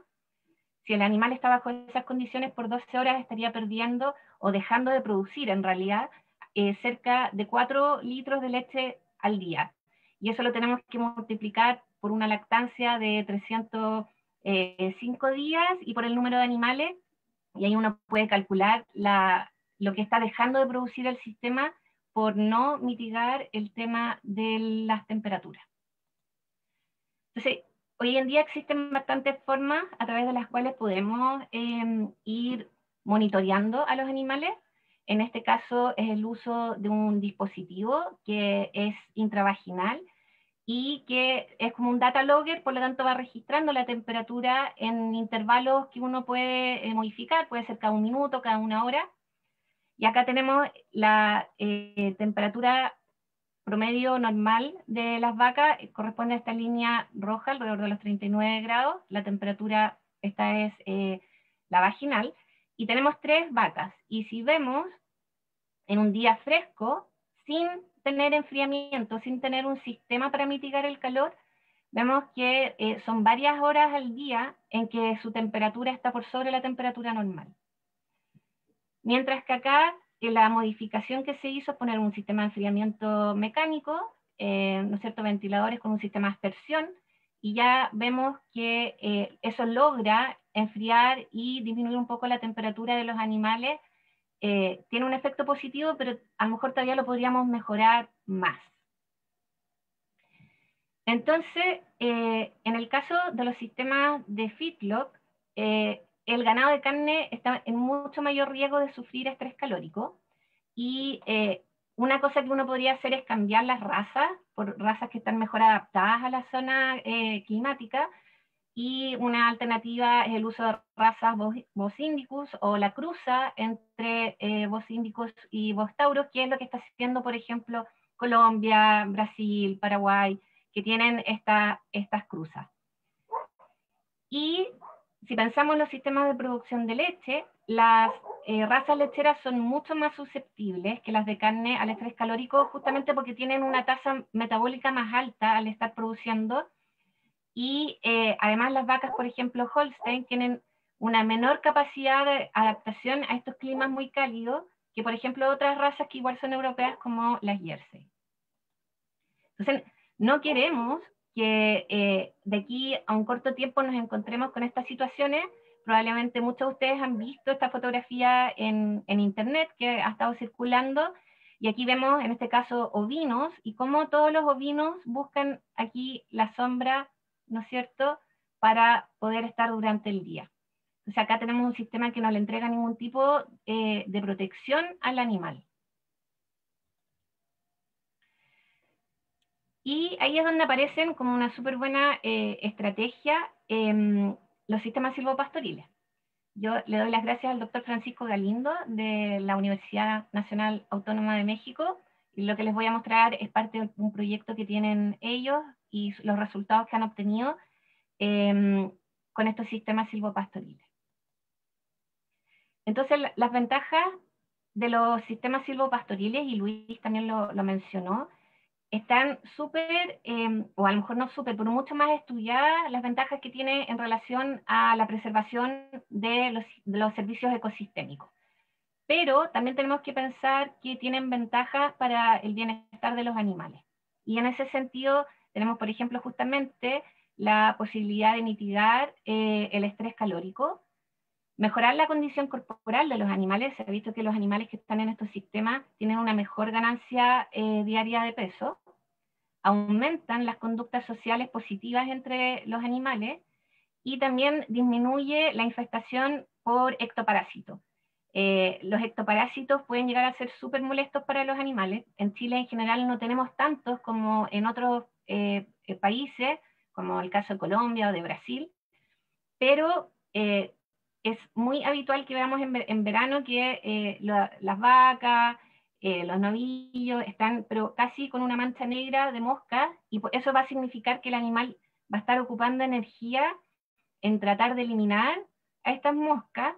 si el animal está bajo esas condiciones por 12 horas estaría perdiendo o dejando de producir en realidad cerca de 4 litros de leche al día. Y eso lo tenemos que multiplicar por una lactancia de 305 días y por el número de animales, y ahí uno puede calcular lo que está dejando de producir el sistema por no mitigar el tema de las temperaturas. Entonces, hoy en día existen bastantes formas a través de las cuales podemos ir monitoreando a los animales. En este caso es el uso de un dispositivo que es intravaginal y que es como un data logger, por lo tanto va registrando la temperatura en intervalos que uno puede modificar, puede ser cada 1 minuto, cada 1 hora. Y acá tenemos la temperatura promedio normal de las vacas, corresponde a esta línea roja, alrededor de los 39 grados. La temperatura, esta es la vaginal. Y tenemos 3 vacas. Y si vemos, en un día fresco, sin tener enfriamiento, sin tener un sistema para mitigar el calor, vemos que son varias horas al día en que su temperatura está por sobre la temperatura normal. Mientras que acá la modificación que se hizo es poner un sistema de enfriamiento mecánico, ¿no es cierto?, ventiladores con un sistema de aspersión, y ya vemos que eso logra enfriar y disminuir un poco la temperatura de los animales. Tiene un efecto positivo, pero a lo mejor todavía lo podríamos mejorar más. Entonces, en el caso de los sistemas de feedlot, el ganado de carne está en mucho mayor riesgo de sufrir estrés calórico, y una cosa que uno podría hacer es cambiar las razas por razas que están mejor adaptadas a la zona climática, y una alternativa es el uso de razas Bos indicus o la cruza entre Bos indicus y Bos taurus, que es lo que está haciendo, por ejemplo, Colombia, Brasil, Paraguay, que tienen estas cruzas. Y si pensamos en los sistemas de producción de leche, las razas lecheras son mucho más susceptibles que las de carne al estrés calórico, justamente porque tienen una tasa metabólica más alta al estar produciendo, y además las vacas, por ejemplo, Holstein, tienen una menor capacidad de adaptación a estos climas muy cálidos que, por ejemplo, otras razas que igual son europeas como las Jersey. Entonces, no queremos que de aquí a un corto tiempo nos encontremos con estas situaciones. Probablemente muchos de ustedes han visto esta fotografía en internet que ha estado circulando, y aquí vemos en este caso ovinos, y cómo todos los ovinos buscan aquí la sombra, ¿no es cierto?, para poder estar durante el día. O sea, acá tenemos un sistema que no le entrega ningún tipo de protección al animal. Y ahí es donde aparecen como una súper buena estrategia los sistemas silvopastoriles. Yo le doy las gracias al doctor Francisco Galindo de la Universidad Nacional Autónoma de México, y lo que les voy a mostrar es parte de un proyecto que tienen ellos y los resultados que han obtenido con estos sistemas silvopastoriles. Entonces, las ventajas de los sistemas silvopastoriles, y Luis también lo mencionó, están súper, o a lo mejor no súper, pero mucho más estudiadas las ventajas que tiene en relación a la preservación de los servicios ecosistémicos. Pero también tenemos que pensar que tienen ventajas para el bienestar de los animales. Y en ese sentido tenemos, por ejemplo, justamente la posibilidad de mitigar el estrés calórico, mejorar la condición corporal de los animales. Se ha visto que los animales que están en estos sistemas tienen una mejor ganancia diaria de peso, aumentan las conductas sociales positivas entre los animales y también disminuye la infestación por ectoparásitos. Los ectoparásitos pueden llegar a ser súper molestos para los animales. En Chile en general no tenemos tantos como en otros países, como el caso de Colombia o de Brasil, pero es muy habitual que veamos en verano que las vacas, los novillos están pero casi con una mancha negra de mosca, y eso va a significar que el animal va a estar ocupando energía en tratar de eliminar a estas moscas,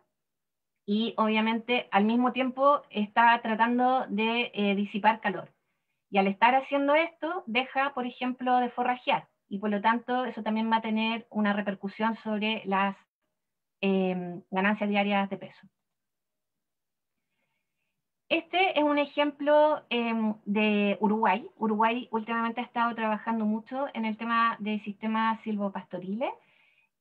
y obviamente al mismo tiempo está tratando de disipar calor. Y al estar haciendo esto, deja, por ejemplo, de forrajear, y por lo tanto eso también va a tener una repercusión sobre las ganancias diarias de peso. Este es un ejemplo de Uruguay. Uruguay últimamente ha estado trabajando mucho en el tema de sistemas silvopastoriles,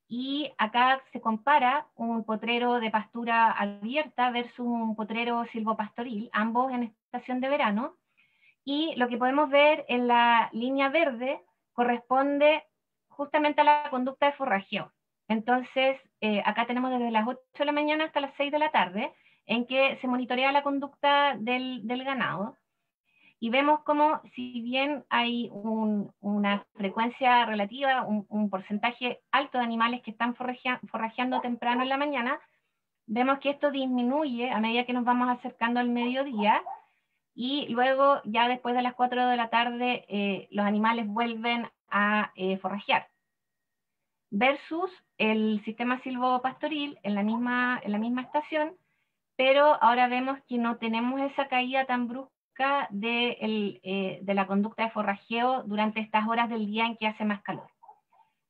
y acá se compara un potrero de pastura abierta versus un potrero silvopastoril, ambos en estación de verano, y lo que podemos ver en la línea verde corresponde justamente a la conducta de forrajeo. Entonces, acá tenemos desde las 8 de la mañana hasta las 6 de la tarde, en que se monitorea la conducta del ganado, y vemos como, si bien hay una frecuencia relativa, un porcentaje alto de animales que están forrajeando temprano en la mañana, vemos que esto disminuye a medida que nos vamos acercando al mediodía, y luego ya después de las 4 de la tarde los animales vuelven a forrajear. Versus el sistema silvopastoril en la misma estación, pero ahora vemos que no tenemos esa caída tan brusca de la conducta de forrajeo durante estas horas del día en que hace más calor.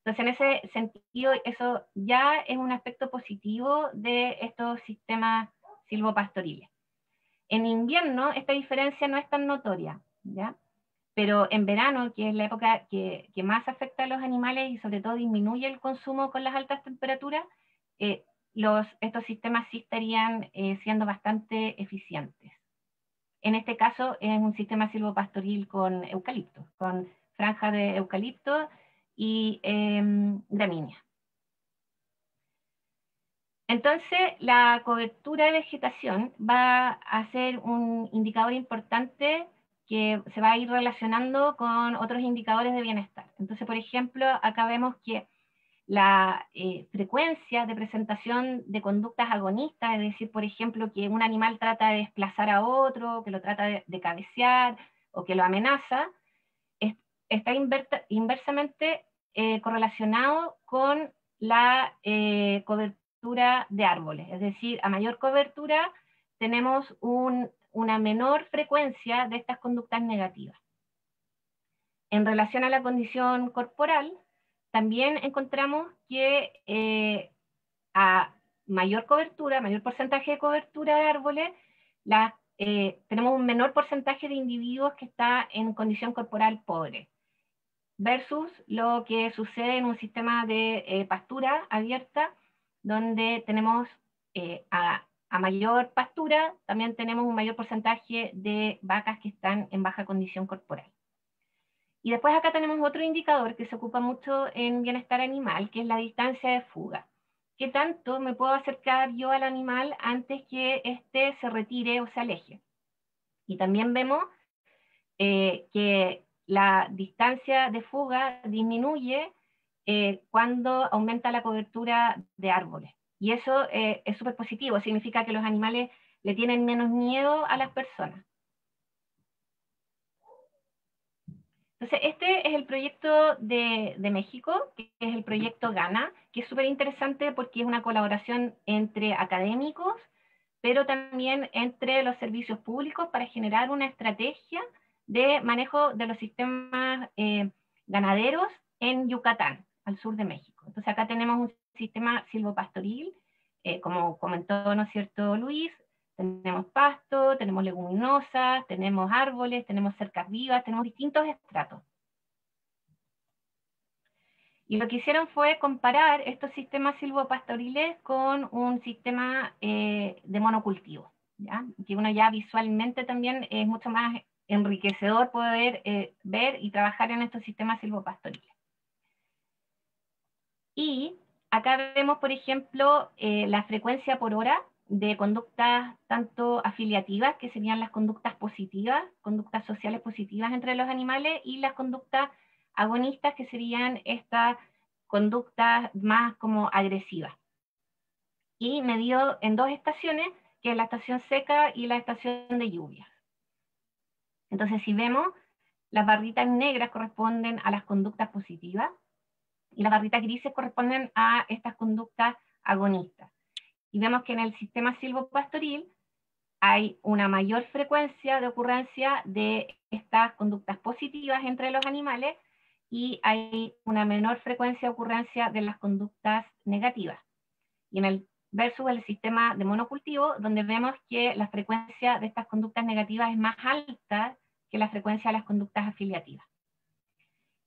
Entonces, en ese sentido, eso ya es un aspecto positivo de estos sistemas silvopastoriles. En invierno, esta diferencia no es tan notoria, ¿ya? Pero en verano, que es la época que más afecta a los animales y sobre todo disminuye el consumo con las altas temperaturas, estos sistemas sí estarían siendo bastante eficientes. En este caso es un sistema silvopastoril con eucalipto, con franja de eucalipto y gramínea. Entonces, la cobertura de vegetación va a ser un indicador importante que se va a ir relacionando con otros indicadores de bienestar. Entonces, por ejemplo, acá vemos que la frecuencia de presentación de conductas agonistas, es decir, por ejemplo, que un animal trata de desplazar a otro, que lo trata de cabecear o que lo amenaza, está inversamente correlacionado con la cobertura de árboles. Es decir, a mayor cobertura tenemos una menor frecuencia de estas conductas negativas. En relación a la condición corporal, también encontramos que a mayor cobertura, mayor porcentaje de cobertura de árboles, tenemos un menor porcentaje de individuos que está en condición corporal pobre, versus lo que sucede en un sistema de pastura abierta, donde tenemos a mayor pastura, también tenemos un mayor porcentaje de vacas que están en baja condición corporal. Y después acá tenemos otro indicador que se ocupa mucho en bienestar animal, que es la distancia de fuga. ¿Qué tanto me puedo acercar yo al animal antes que éste se retire o se aleje? Y también vemos que la distancia de fuga disminuye cuando aumenta la cobertura de árboles. Y eso es súper positivo, significa que los animales le tienen menos miedo a las personas. Entonces, este es el proyecto de México, que es el proyecto GANA, que es súper interesante porque es una colaboración entre académicos, pero también entre los servicios públicos para generar una estrategia de manejo de los sistemas ganaderos en Yucatán, al sur de México. Entonces acá tenemos un sistema silvopastoril, como comentó, ¿no es cierto, Luis? Tenemos pasto, tenemos leguminosas, tenemos árboles, tenemos cercas vivas, tenemos distintos estratos. Y lo que hicieron fue comparar estos sistemas silvopastoriles con un sistema de monocultivo, ¿ya? Que uno ya visualmente también es mucho más enriquecedor poder ver y trabajar en estos sistemas silvopastoriles. Y acá vemos, por ejemplo, la frecuencia por hora de conductas tanto afiliativas, que serían las conductas positivas, conductas sociales positivas entre los animales, y las conductas agonistas, que serían estas conductas más como agresivas. Y medido en 2 estaciones, que es la estación seca y la estación de lluvias. Entonces, si vemos, las barritas negras corresponden a las conductas positivas, y las barritas grises corresponden a estas conductas agonistas. Y vemos que en el sistema silvopastoril hay una mayor frecuencia de ocurrencia de estas conductas positivas entre los animales, y hay una menor frecuencia de ocurrencia de las conductas negativas. Y en el versus el sistema de monocultivo, donde vemos que la frecuencia de estas conductas negativas es más alta que la frecuencia de las conductas afiliativas.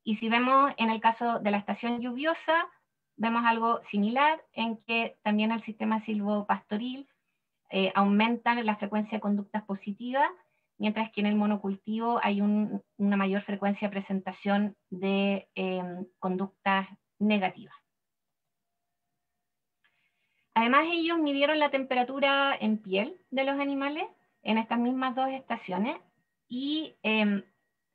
Y si vemos en el caso de la estación lluviosa, vemos algo similar, en que también el sistema silvopastoril aumentan la frecuencia de conductas positivas, mientras que en el monocultivo hay una mayor frecuencia de presentación de conductas negativas. Además, ellos midieron la temperatura en piel de los animales en estas mismas 2 estaciones, y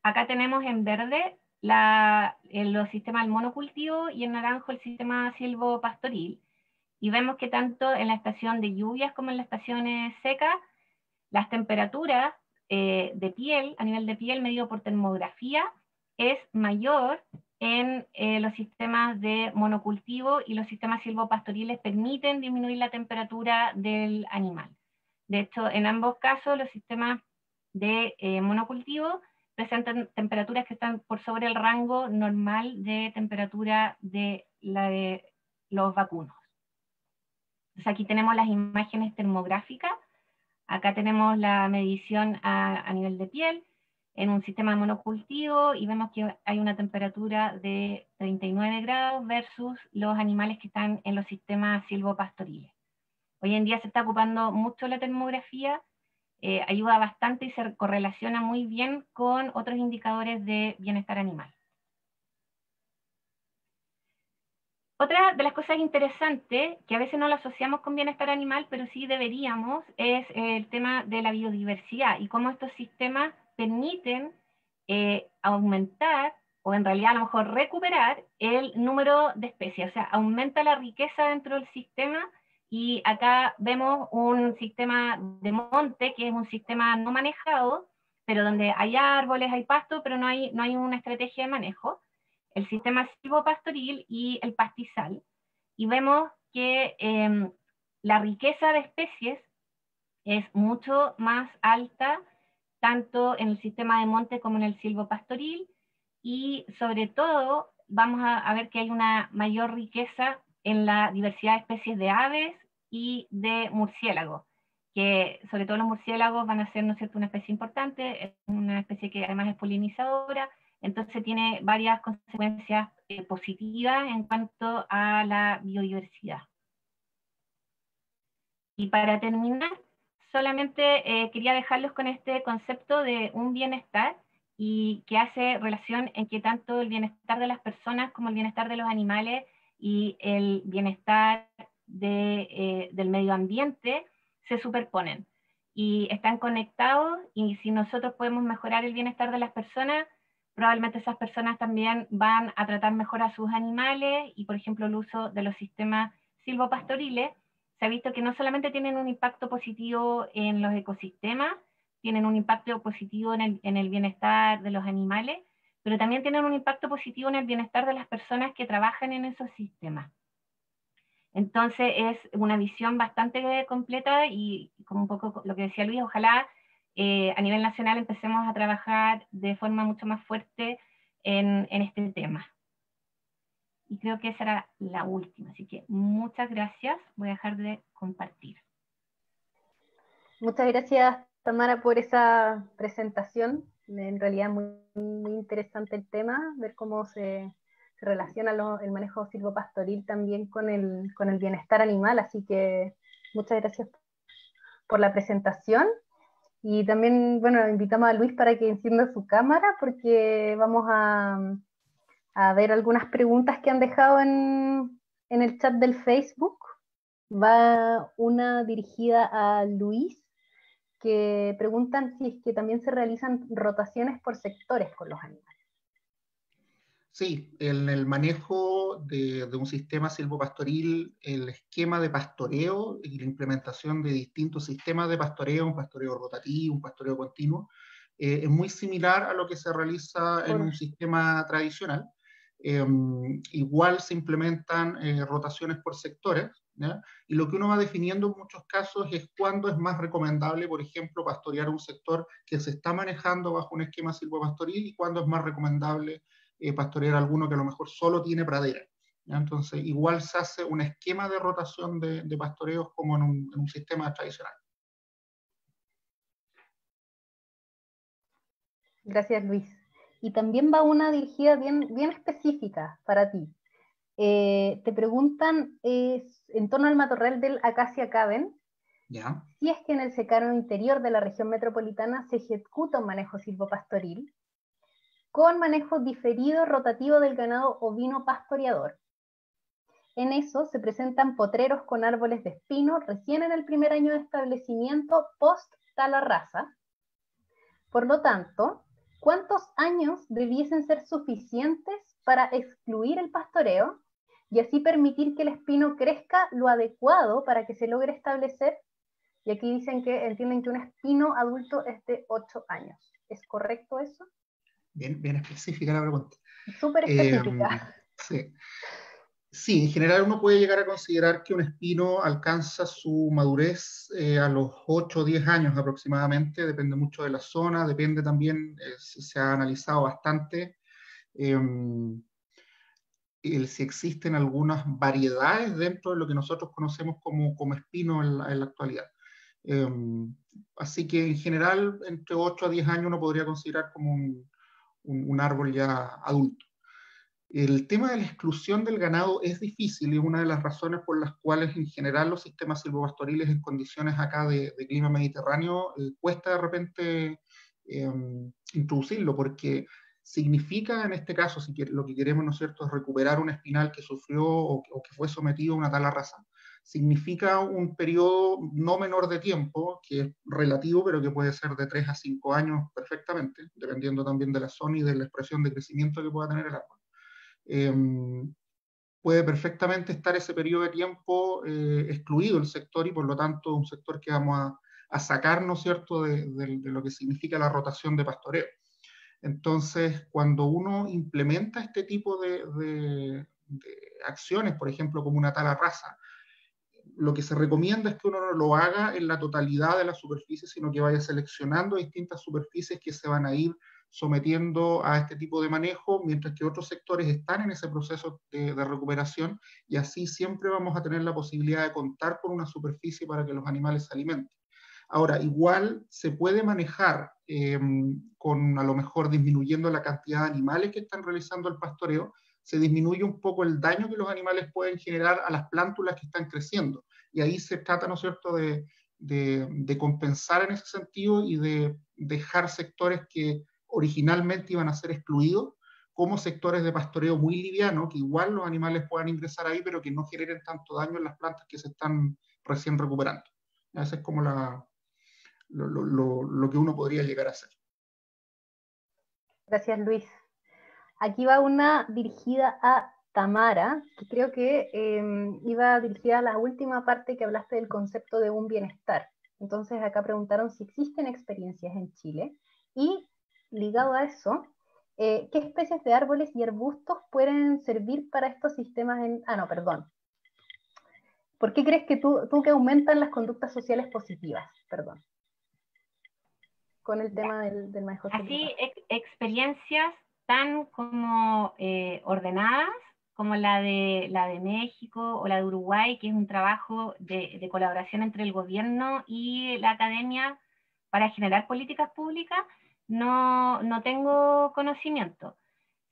acá tenemos en verde los sistemas del monocultivo y en naranjo el sistema silvopastoril, y vemos que tanto en la estación de lluvias como en las estaciones secas, las temperaturas de piel, a nivel de piel medido por termografía, es mayor en los sistemas de monocultivo, y los sistemas silvopastoriles permiten disminuir la temperatura del animal. De hecho, en ambos casos, los sistemas de monocultivo presentan temperaturas que están por sobre el rango normal de temperatura de los vacunos. Entonces aquí tenemos las imágenes termográficas. Acá tenemos la medición a nivel de piel en un sistema de monocultivo, y vemos que hay una temperatura de 39 grados versus los animales que están en los sistemas silvopastoriles. Hoy en día se está ocupando mucho la termografía, ayuda bastante y se correlaciona muy bien con otros indicadores de bienestar animal. Otra de las cosas interesantes, que a veces no lo asociamos con bienestar animal, pero sí deberíamos, es el tema de la biodiversidad y cómo estos sistemas permiten aumentar, o en realidad a lo mejor recuperar, el número de especies. O sea, aumenta la riqueza dentro del sistema, y acá vemos un sistema de monte, que es un sistema no manejado, pero donde hay árboles, hay pasto, pero no hay una estrategia de manejo. El sistema silvopastoril y el pastizal, y vemos que la riqueza de especies es mucho más alta tanto en el sistema de monte como en el silvopastoril, y sobre todo vamos a ver que hay una mayor riqueza en la diversidad de especies de aves y de murciélagos, que sobre todo los murciélagos van a ser, ¿no es cierto?, una especie importante, es una especie que además es polinizadora. Entonces tiene varias consecuencias positivas en cuanto a la biodiversidad. Y para terminar, solamente quería dejarlos con este concepto de un bienestar, y que hace relación en que tanto el bienestar de las personas como el bienestar de los animales y el bienestar del medio ambiente se superponen y están conectados, y si nosotros podemos mejorar el bienestar de las personas, probablemente esas personas también van a tratar mejor a sus animales. Y por ejemplo el uso de los sistemas silvopastoriles se ha visto que no solamente tienen un impacto positivo en los ecosistemas, tienen un impacto positivo en el bienestar de los animales, pero también tienen un impacto positivo en el bienestar de las personas que trabajan en esos sistemas. Entonces es una visión bastante completa, y como un poco lo que decía Luis, ojalá a nivel nacional empecemos a trabajar de forma mucho más fuerte en este tema. Y creo que esa era la última, así que muchas gracias. Voy a dejar de compartir. Muchas gracias, Tamara, por esa presentación. En realidad muy interesante el tema, ver cómo se relaciona el manejo silvopastoril también con el bienestar animal, así que muchas gracias por la presentación. Y también, bueno, invitamos a Luis para que encienda su cámara porque vamos a ver algunas preguntas que han dejado en el chat del Facebook. Va una dirigida a Luis, que preguntan si es que también se realizan rotaciones por sectores con los animales. Sí, en el manejo de un sistema silvopastoril, el esquema de pastoreo y la implementación de distintos sistemas de pastoreo, un pastoreo rotativo, un pastoreo continuo, es muy similar a lo que se realiza en un sistema tradicional. Igual se implementan rotaciones por sectores, ¿ya? Y lo que uno va definiendo en muchos casos es cuándo es más recomendable, por ejemplo, pastorear un sector que se está manejando bajo un esquema silvopastoril y cuándo es más recomendable pastorear alguno que a lo mejor solo tiene pradera, ¿ya? Entonces, igual se hace un esquema de rotación de pastoreos como en un sistema tradicional. Gracias, Luis. Y también va una dirigida bien específica para ti. Te preguntan en torno al matorral del Acacia Caben, ¿Ya? si es que en el secano interior de la región metropolitana se ejecuta un manejo silvopastoril con manejo diferido rotativo del ganado ovino pastoreador. En eso se presentan potreros con árboles de espino recién en el primer año de establecimiento post tala rasa. Por lo tanto, ¿cuántos años debiesen ser suficientes para excluir el pastoreo y así permitir que el espino crezca lo adecuado para que se logre establecer? Y aquí dicen que entienden que un espino adulto es de 8 años. ¿Es correcto eso? Bien específica la pregunta. Súper específica. Sí. Sí, en general uno puede llegar a considerar que un espino alcanza su madurez a los 8 o 10 años aproximadamente, depende mucho de la zona, depende también, se ha analizado bastante si existen algunas variedades dentro de lo que nosotros conocemos como espino en la actualidad. Así que en general, entre 8 a 10 años uno podría considerar como un árbol ya adulto. El tema de la exclusión del ganado es difícil y es una de las razones por las cuales en general los sistemas silvopastoriles en condiciones acá de clima mediterráneo cuesta de repente introducirlo, porque significa en este caso, si lo que queremos, ¿no es cierto?, es recuperar un espinal que sufrió o que fue sometido a una tala rasa, significa un periodo no menor de tiempo, que es relativo, pero que puede ser de 3 a 5 años perfectamente, dependiendo también de la zona y de la expresión de crecimiento que pueda tener el árbol. Puede perfectamente estar ese periodo de tiempo excluido el sector y por lo tanto un sector que vamos a sacar, ¿no es cierto?, de lo que significa la rotación de pastoreo. Entonces, cuando uno implementa este tipo de acciones, por ejemplo, como una tala rasa, lo que se recomienda es que uno no lo haga en la totalidad de la superficie, sino que vaya seleccionando distintas superficies que se van a ir sometiendo a este tipo de manejo, mientras que otros sectores están en ese proceso de recuperación, y así siempre vamos a tener la posibilidad de contar con una superficie para que los animales se alimenten. Ahora, igual se puede manejar con a lo mejor disminuyendo la cantidad de animales que están realizando el pastoreo, se disminuye un poco el daño que los animales pueden generar a las plántulas que están creciendo. Y ahí se trata, ¿no es cierto?, de compensar en ese sentido y de dejar sectores que originalmente iban a ser excluidos como sectores de pastoreo muy liviano, que igual los animales puedan ingresar ahí, pero que no generen tanto daño en las plantas que se están recién recuperando. Esa es como lo que uno podría llegar a hacer. Gracias, Luis. Aquí va una dirigida a Tamara, que creo que iba dirigida a la última parte que hablaste del concepto de un bienestar. Entonces acá preguntaron si existen experiencias en Chile y ligado a eso, ¿qué especies de árboles y arbustos pueden servir para estos sistemas perdón. ¿Por qué crees que tú que aumentan las conductas sociales positivas? Perdón. con el tema del manejo así silvopastoril. experiencias tan como ordenadas como la de México o la de Uruguay, que es un trabajo de colaboración entre el gobierno y la academia para generar políticas públicas, no tengo conocimiento.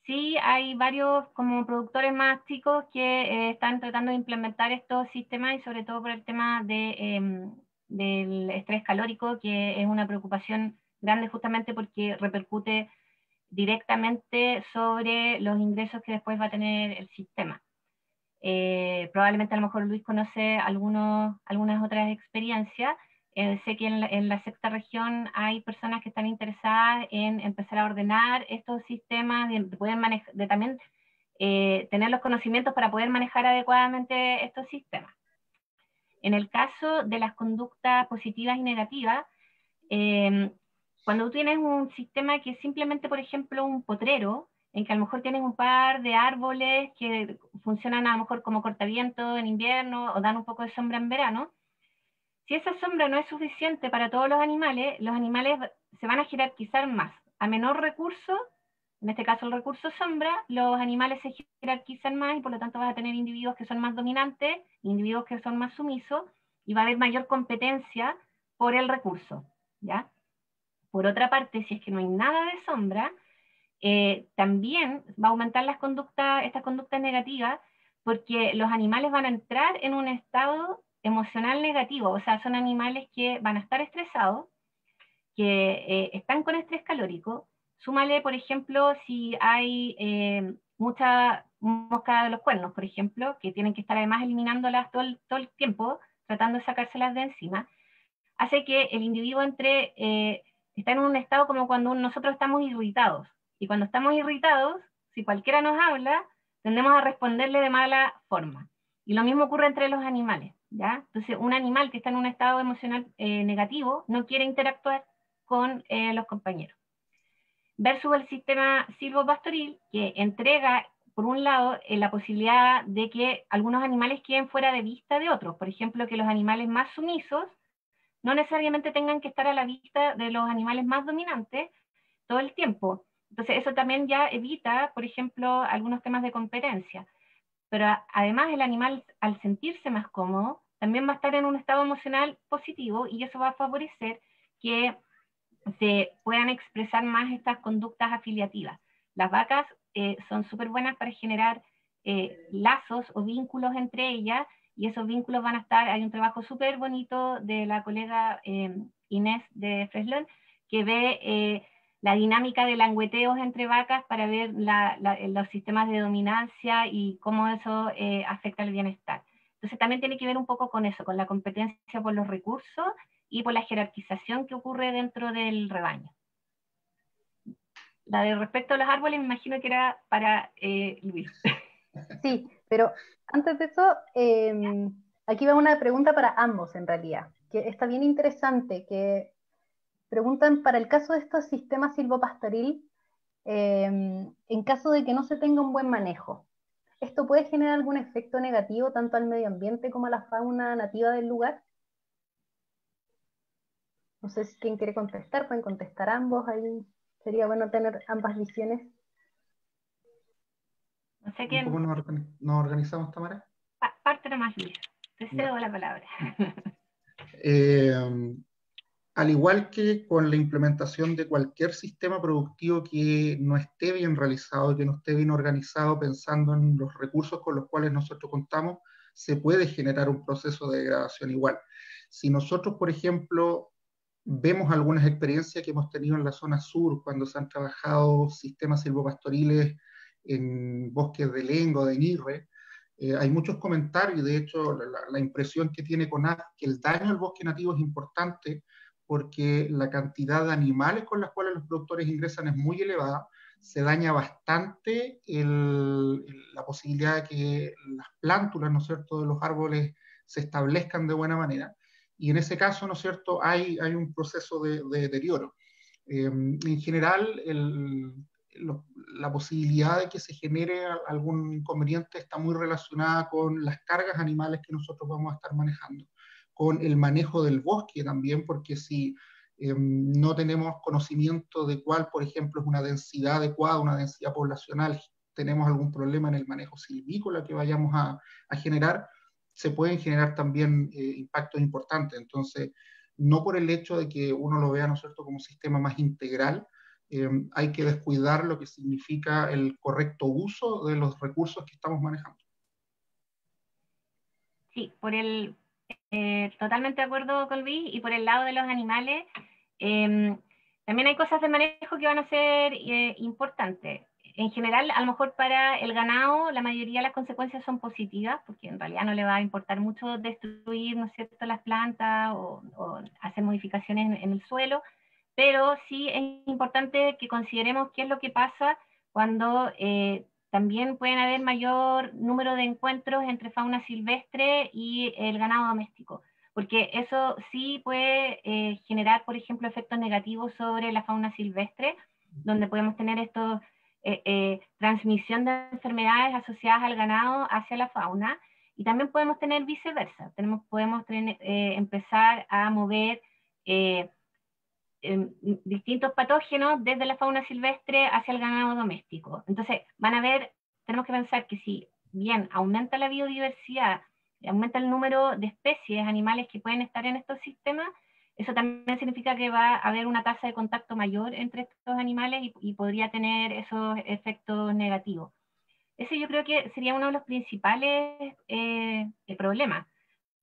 Sí, hay varios como productores más chicos que están tratando de implementar estos sistemas, y sobre todo por el tema del estrés calórico, que es una preocupación grande justamente porque repercute directamente sobre los ingresos que después va a tener el sistema. Probablemente a lo mejor Luis conoce algunas otras experiencias. Sé que en la sexta región hay personas que están interesadas en empezar a ordenar estos sistemas, de poder manejar, de también tener los conocimientos para poder manejar adecuadamente estos sistemas. En el caso de las conductas positivas y negativas, cuando tú tienes un sistema que es simplemente, por ejemplo, un potrero, en que a lo mejor tienes un par de árboles que funcionan a lo mejor como cortaviento en invierno o dan un poco de sombra en verano, si esa sombra no es suficiente para todos los animales se van a jerarquizar más. A menor recurso, en este caso el recurso sombra, los animales se jerarquizan más y por lo tanto vas a tener individuos que son más dominantes, individuos que son más sumisos, y va a haber mayor competencia por el recurso, ¿ya? Por otra parte, si es que no hay nada de sombra, también va a aumentar estas conductas negativas, porque los animales van a entrar en un estado emocional negativo, o sea, son animales que van a estar estresados, que están con estrés calórico. Súmale, por ejemplo, si hay mucha mosca de los cuernos, por ejemplo, que tienen que estar además eliminándolas todo el tiempo, tratando de sacárselas de encima, hace que el individuo está en un estado como cuando nosotros estamos irritados. Y cuando estamos irritados, si cualquiera nos habla, tendemos a responderle de mala forma. Y lo mismo ocurre entre los animales, ¿ya? Entonces, un animal que está en un estado emocional negativo no quiere interactuar con los compañeros. Versus el sistema silvopastoril, que entrega, por un lado, la posibilidad de que algunos animales queden fuera de vista de otros. Por ejemplo, que los animales más sumisos no necesariamente tengan que estar a la vista de los animales más dominantes todo el tiempo. Entonces eso también ya evita, por ejemplo, algunos temas de competencia. Pero además el animal, al sentirse más cómodo, también va a estar en un estado emocional positivo, y eso va a favorecer que se puedan expresar más estas conductas afiliativas. Las vacas son súper buenas para generar lazos o vínculos entre ellas, y esos vínculos van a estar, hay un trabajo súper bonito de la colega Inés de Freslon, que ve la dinámica de langueteos entre vacas para ver los sistemas de dominancia y cómo eso afecta el bienestar. Entonces también tiene que ver un poco con eso, con la competencia por los recursos y por la jerarquización que ocurre dentro del rebaño. La de respecto a los árboles me imagino que era para Luis. Sí, pero antes de eso, aquí va una pregunta para ambos en realidad, que está bien interesante, que preguntan para el caso de estos sistemas silvopastoril, en caso de que no se tenga un buen manejo, ¿esto puede generar algún efecto negativo tanto al medio ambiente como a la fauna nativa del lugar? No sé si quién quiere contestar, pueden contestar ambos, ahí sería bueno tener ambas visiones. No sé quién. ¿Cómo nos organizamos, Tamara? Parte nomás, Luis. Te cedo la palabra. Al igual que con la implementación de cualquier sistema productivo que no esté bien realizado, que no esté bien organizado, pensando en los recursos con los cuales nosotros contamos, se puede generar un proceso de degradación igual. Si nosotros, por ejemplo, vemos algunas experiencias que hemos tenido en la zona sur, cuando se han trabajado sistemas silvopastoriles en bosques de lengo, de nirre, hay muchos comentarios, y de hecho la impresión que tiene CONAF, que el daño al bosque nativo es importante, porque la cantidad de animales con las cuales los productores ingresan es muy elevada, se daña bastante la posibilidad de que las plántulas, ¿no es cierto?, de los árboles se establezcan de buena manera, y en ese caso, ¿no es cierto?, hay un proceso de deterioro. En general, la posibilidad de que se genere algún inconveniente está muy relacionada con las cargas animales que nosotros vamos a estar manejando, con el manejo del bosque también, porque si no tenemos conocimiento de cuál, por ejemplo, es una densidad adecuada, una densidad poblacional, tenemos algún problema en el manejo silvícola que vayamos a generar, se pueden generar también impactos importantes. Entonces, no por el hecho de que uno lo vea, ¿no es cierto?, como un sistema más integral, hay que descuidar lo que significa el correcto uso de los recursos que estamos manejando. Sí, totalmente de acuerdo con Luis, y por el lado de los animales, también hay cosas de manejo que van a ser importantes. En general, a lo mejor para el ganado, la mayoría de las consecuencias son positivas, porque en realidad no le va a importar mucho destruir, ¿no es cierto?, las plantas o hacer modificaciones en el suelo, pero sí es importante que consideremos qué es lo que pasa cuando también pueden haber mayor número de encuentros entre fauna silvestre y el ganado doméstico, porque eso sí puede generar, por ejemplo, efectos negativos sobre la fauna silvestre, donde podemos tener transmisión de enfermedades asociadas al ganado hacia la fauna, y también podemos tener viceversa, podemos empezar a mover distintos patógenos desde la fauna silvestre hacia el ganado doméstico. Entonces, tenemos que pensar que si bien aumenta la biodiversidad, aumenta el número de especies animales que pueden estar en estos sistemas, eso también significa que va a haber una tasa de contacto mayor entre estos animales y podría tener esos efectos negativos. Ese yo creo que sería uno de los principales problemas,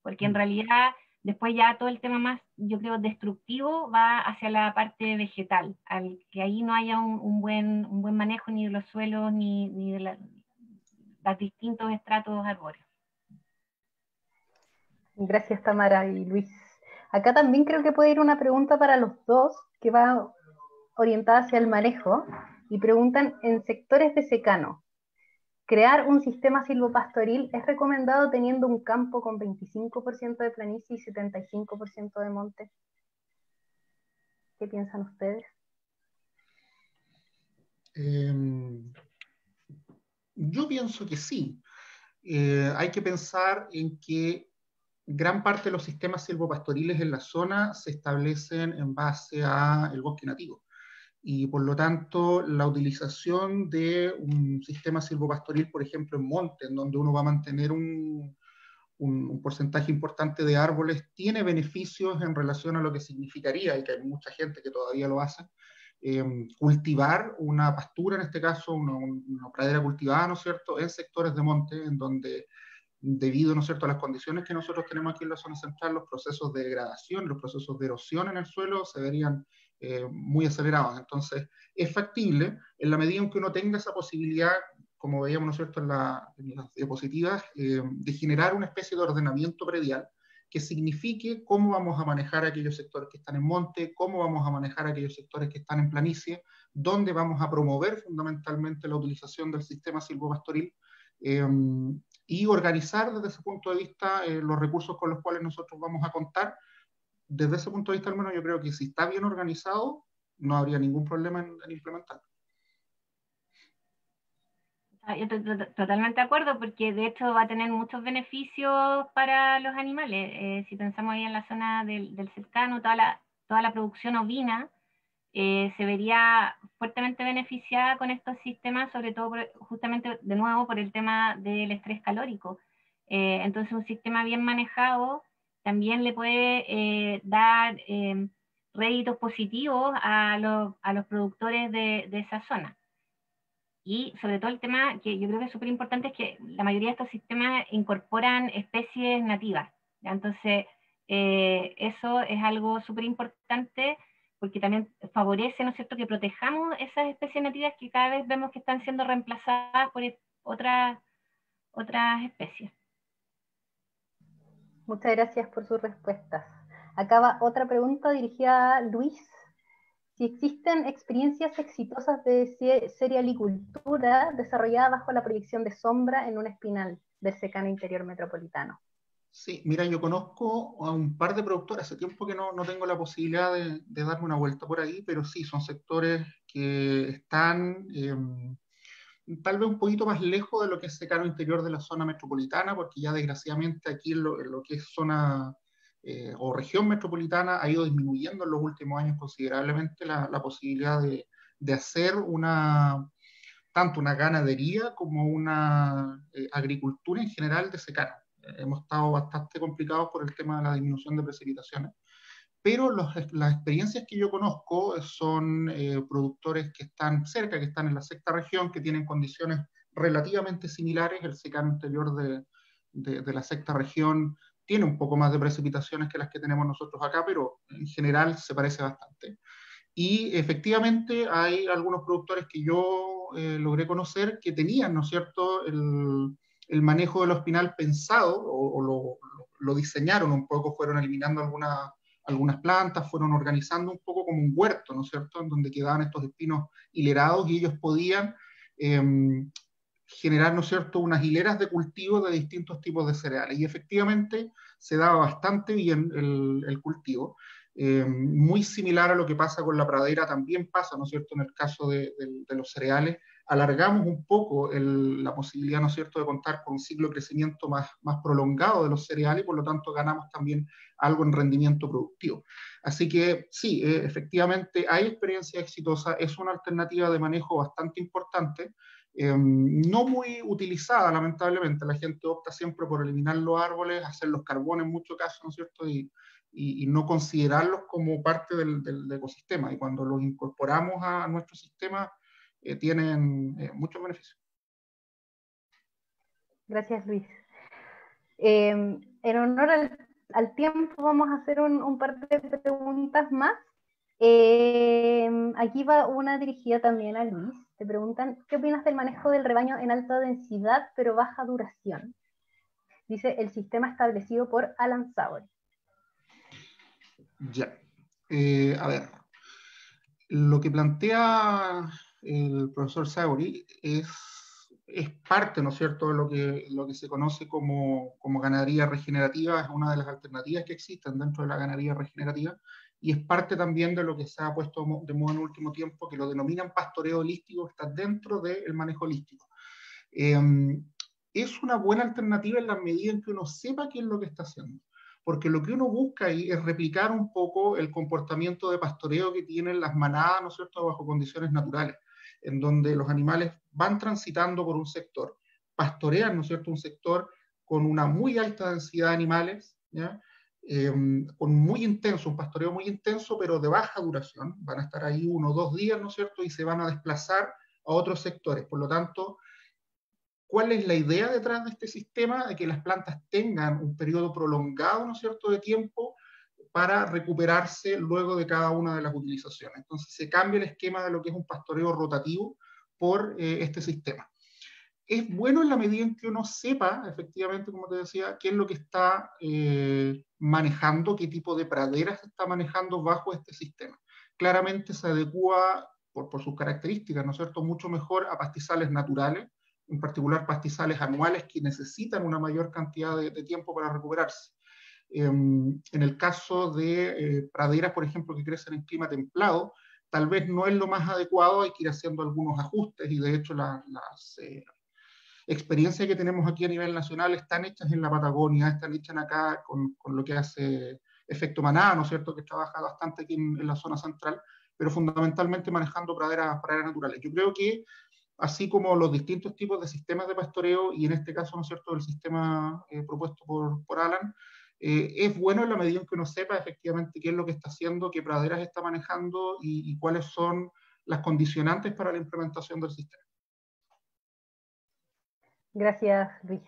porque en realidad después ya todo el tema más, yo creo, destructivo va hacia la parte vegetal, al que ahí no haya un buen manejo ni de los suelos ni de los distintos estratos arbóreos. Gracias, Tamara y Luis. Acá también creo que puede ir una pregunta para los dos, que va orientada hacia el manejo, y preguntan: en sectores de secano, ¿crear un sistema silvopastoril es recomendado teniendo un campo con 25% de planicie y 75% de monte? ¿Qué piensan ustedes? Yo pienso que sí. Hay que pensar en que gran parte de los sistemas silvopastoriles en la zona se establecen en base al bosque nativo. Y por lo tanto, la utilización de un sistema silvopastoril, por ejemplo, en monte, en donde uno va a mantener un porcentaje importante de árboles, tiene beneficios en relación a lo que significaría, y que hay mucha gente que todavía lo hace, cultivar una pastura, en este caso, una pradera cultivada, ¿no es cierto?, en sectores de monte, en donde, debido, ¿no es cierto?, a las condiciones que nosotros tenemos aquí en la zona central, los procesos de degradación, los procesos de erosión en el suelo se verían muy acelerados. Entonces, es factible, en la medida en que uno tenga esa posibilidad, como veíamos, ¿no es cierto?, en las diapositivas, de generar una especie de ordenamiento predial que signifique cómo vamos a manejar aquellos sectores que están en monte, cómo vamos a manejar aquellos sectores que están en planicie, dónde vamos a promover fundamentalmente la utilización del sistema silvopastoril, y organizar desde ese punto de vista los recursos con los cuales nosotros vamos a contar. Desde ese punto de vista, al menos, yo creo que si está bien organizado, no habría ningún problema en implementarlo. Yo totalmente de acuerdo, porque de hecho va a tener muchos beneficios para los animales. Si pensamos ahí en la zona del cercano, toda la producción ovina se vería fuertemente beneficiada con estos sistemas, sobre todo justamente, de nuevo, por el tema del estrés calórico. Entonces, un sistema bien manejado también le puede dar réditos positivos a los productores de esa zona. Y sobre todo el tema que yo creo que es súper importante es que la mayoría de estos sistemas incorporan especies nativas, ¿ya? Entonces, eso es algo súper importante, porque también favorece, ¿no es cierto?, que protejamos esas especies nativas que cada vez vemos que están siendo reemplazadas por otras especies. Muchas gracias por sus respuestas. Acá va otra pregunta dirigida a Luis. Si existen experiencias exitosas de cerealicultura desarrollada bajo la proyección de sombra en un espinal del secano interior metropolitano. Sí, mira, yo conozco a un par de productores, hace tiempo que no tengo la posibilidad de darme una vuelta por ahí, pero sí, son sectores que están tal vez un poquito más lejos de lo que es secano interior de la zona metropolitana, porque ya desgraciadamente aquí en lo que es zona o región metropolitana ha ido disminuyendo en los últimos años considerablemente la posibilidad de hacer tanto una ganadería como una agricultura en general de secano. Hemos estado bastante complicados por el tema de la disminución de precipitaciones, pero las experiencias que yo conozco son productores que están cerca, que están en la sexta región, que tienen condiciones relativamente similares. El secano interior de la sexta región tiene un poco más de precipitaciones que las que tenemos nosotros acá, pero en general se parece bastante. Y efectivamente hay algunos productores que yo logré conocer que tenían, ¿no es cierto?, el manejo del espinal pensado, o lo diseñaron un poco, fueron eliminando algunas plantas, fueron organizando un poco como un huerto, ¿no es cierto?, en donde quedaban estos espinos hilerados y ellos podían generar, ¿no es cierto?, unas hileras de cultivo de distintos tipos de cereales. Y efectivamente se daba bastante bien el cultivo. Muy similar a lo que pasa con la pradera, también pasa, ¿no es cierto?, en el caso de los cereales. Alargamos un poco la posibilidad, ¿no es cierto?, de contar con un ciclo de crecimiento más prolongado de los cereales, y por lo tanto ganamos también algo en rendimiento productivo. Así que sí, efectivamente hay experiencia exitosa, es una alternativa de manejo bastante importante, no muy utilizada lamentablemente. La gente opta siempre por eliminar los árboles, hacer los carbones en muchos casos, ¿no es cierto?, y no considerarlos como parte del ecosistema, y cuando los incorporamos a nuestro sistema tienen muchos beneficios. Gracias, Luis. En honor al tiempo vamos a hacer un par de preguntas más. Aquí va una dirigida también a Luis. Te preguntan, ¿qué opinas del manejo del rebaño en alta densidad pero baja duración? Dice el sistema establecido por Alan Savory. Ya. A ver, lo que plantea el profesor Savory es parte, ¿no es cierto?, de lo que se conoce como ganadería regenerativa. Es una de las alternativas que existen dentro de la ganadería regenerativa, y es parte también de lo que se ha puesto de moda en el último tiempo, que lo denominan pastoreo holístico, está dentro del manejo holístico. Es una buena alternativa en la medida en que uno sepa qué es lo que está haciendo, porque lo que uno busca ahí es replicar un poco el comportamiento de pastoreo que tienen las manadas, ¿no es cierto?, bajo condiciones naturales, en donde los animales van transitando por un sector, pastorean, ¿no es cierto?, un sector con una muy alta densidad de animales, ¿ya? Con muy intenso, un pastoreo muy intenso, pero de baja duración. Van a estar ahí 1 o 2 días, ¿no es cierto?, y se van a desplazar a otros sectores. Por lo tanto, ¿cuál es la idea detrás de este sistema? De que las plantas tengan un periodo prolongado, ¿no es cierto?, de tiempo para recuperarse luego de cada una de las utilizaciones. Entonces se cambia el esquema de lo que es un pastoreo rotativo por este sistema. Es bueno en la medida en que uno sepa, efectivamente, como te decía, qué es lo que está manejando, qué tipo de praderas está manejando bajo este sistema. Claramente se adecua, por sus características, ¿no es cierto?, mucho mejor a pastizales naturales, en particular pastizales anuales que necesitan una mayor cantidad de tiempo para recuperarse. En el caso de praderas, por ejemplo, que crecen en clima templado, tal vez no es lo más adecuado, hay que ir haciendo algunos ajustes, y de hecho las experiencias que tenemos aquí a nivel nacional están hechas en la Patagonia, están hechas acá con lo que hace Efecto Manada, ¿no es cierto?, que trabaja bastante aquí en la zona central, pero fundamentalmente manejando praderas naturales. Yo creo que así como los distintos tipos de sistemas de pastoreo, y en este caso, ¿no es cierto?, el sistema propuesto por Alan, es bueno en la medida en que uno sepa efectivamente qué es lo que está haciendo, qué praderas está manejando y cuáles son las condicionantes para la implementación del sistema. Gracias, Luis.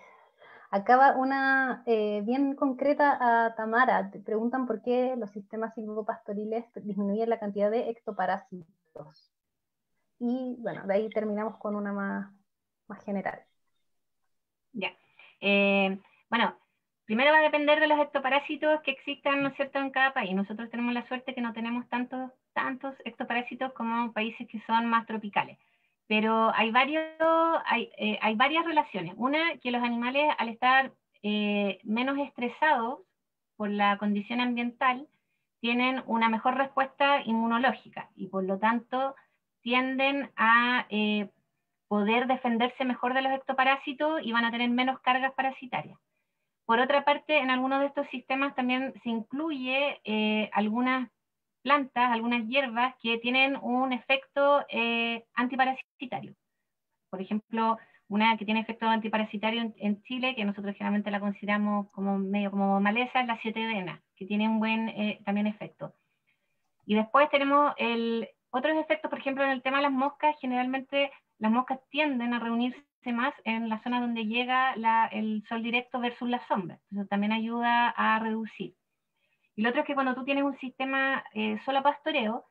Acaba una bien concreta a Tamara. Te preguntan por qué los sistemas silvopastoriles disminuyen la cantidad de ectoparásitos. Y bueno, de ahí terminamos con una más general. Ya. Bueno, primero va a depender de los ectoparásitos que existan, ¿no es cierto?, en cada país. Nosotros tenemos la suerte que no tenemos tantos ectoparásitos como países que son más tropicales. Pero hay varias relaciones. Una, que los animales, al estar menos estresados por la condición ambiental, tienen una mejor respuesta inmunológica y por lo tanto tienden a poder defenderse mejor de los ectoparásitos y van a tener menos cargas parasitarias. Por otra parte, en algunos de estos sistemas también se incluye algunas plantas, algunas hierbas que tienen un efecto antiparasitario. Por ejemplo, una que tiene efecto antiparasitario en Chile, que nosotros generalmente la consideramos como medio como maleza, es la 7-Dena, que tiene un buen también efecto. Y después tenemos otros efectos, por ejemplo, en el tema de las moscas, generalmente las moscas tienden a reunirse más en la zona donde llega el sol directo versus la sombra. Eso también ayuda a reducir. Y lo otro es que cuando tú tienes un sistema solo pastoreo,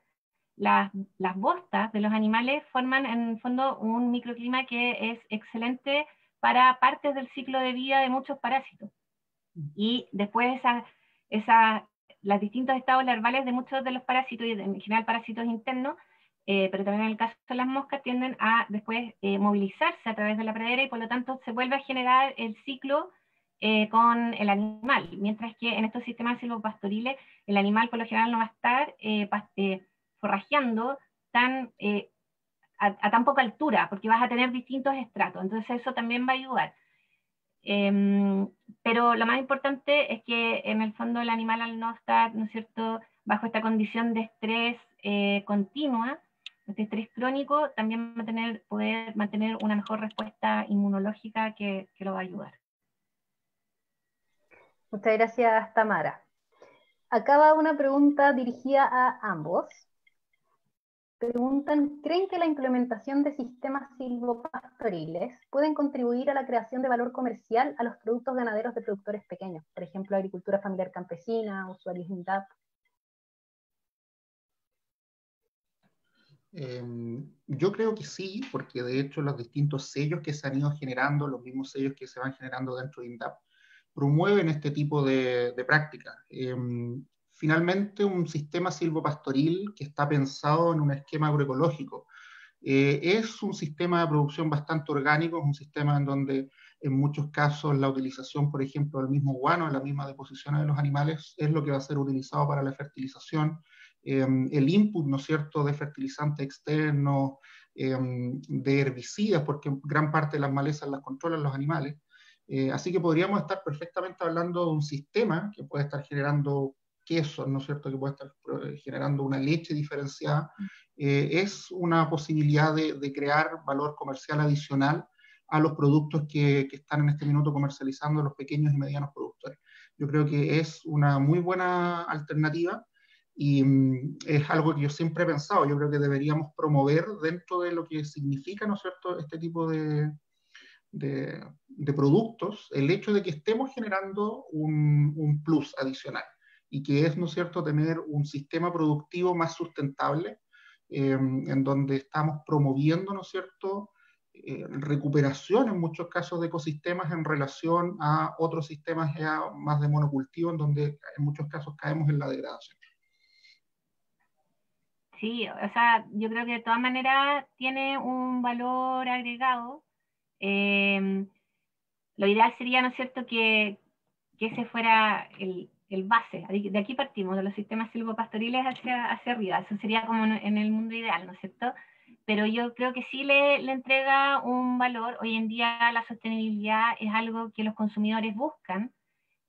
las bostas de los animales forman en el fondo un microclima que es excelente para partes del ciclo de vida de muchos parásitos. Y después los distintos estados larvales de muchos de los parásitos, y en general parásitos internos, pero también en el caso de las moscas, tienden a después movilizarse a través de la pradera y por lo tanto se vuelve a generar el ciclo con el animal, mientras que en estos sistemas silvopastoriles el animal por lo general no va a estar forrajeando a tan poca altura, porque vas a tener distintos estratos, entonces eso también va a ayudar. Pero lo más importante es que en el fondo el animal, al no estar, ¿no es cierto?, bajo esta condición de estrés continua, este estrés crónico, también poder mantener una mejor respuesta inmunológica que lo va a ayudar. Muchas gracias, Tamara. Acá va una pregunta dirigida a ambos. Preguntan, ¿creen que la implementación de sistemas silvopastoriles pueden contribuir a la creación de valor comercial a los productos ganaderos de productores pequeños? Por ejemplo, agricultura familiar campesina, usuarios INDAP. Yo creo que sí, porque de hecho los distintos sellos que se han ido generando, los mismos sellos que se van generando dentro de INDAP, promueven este tipo de prácticas. Finalmente, un sistema silvopastoril que está pensado en un esquema agroecológico es un sistema de producción bastante orgánico, es un sistema en donde en muchos casos la utilización, por ejemplo, del mismo guano, de la misma deposición de los animales, es lo que va a ser utilizado para la fertilización. El input, ¿no es cierto?, de fertilizantes externos, de herbicidas, porque gran parte de las malezas las controlan los animales. Así que podríamos estar perfectamente hablando de un sistema que puede estar generando quesos, ¿no es cierto?, que puede estar generando una leche diferenciada. Es una posibilidad de crear valor comercial adicional a los productos que están en este minuto comercializando los pequeños y medianos productores. Yo creo que es una muy buena alternativa y es algo que yo siempre he pensado. Yo creo que deberíamos promover dentro de lo que significa, ¿no es cierto?, este tipo de productos, el hecho de que estemos generando un plus adicional y que es, ¿no es cierto?, tener un sistema productivo más sustentable, en donde estamos promoviendo, ¿no es cierto?, recuperación en muchos casos de ecosistemas en relación a otros sistemas ya más de monocultivo, en donde en muchos casos caemos en la degradación. Sí, o sea, yo creo que de todas maneras tiene un valor agregado. Lo ideal sería, ¿no es cierto?, que ese fuera el base. De aquí partimos, de los sistemas silvopastoriles hacia arriba. Eso sería como en el mundo ideal, ¿no es cierto? Pero yo creo que sí le entrega un valor. Hoy en día la sostenibilidad es algo que los consumidores buscan.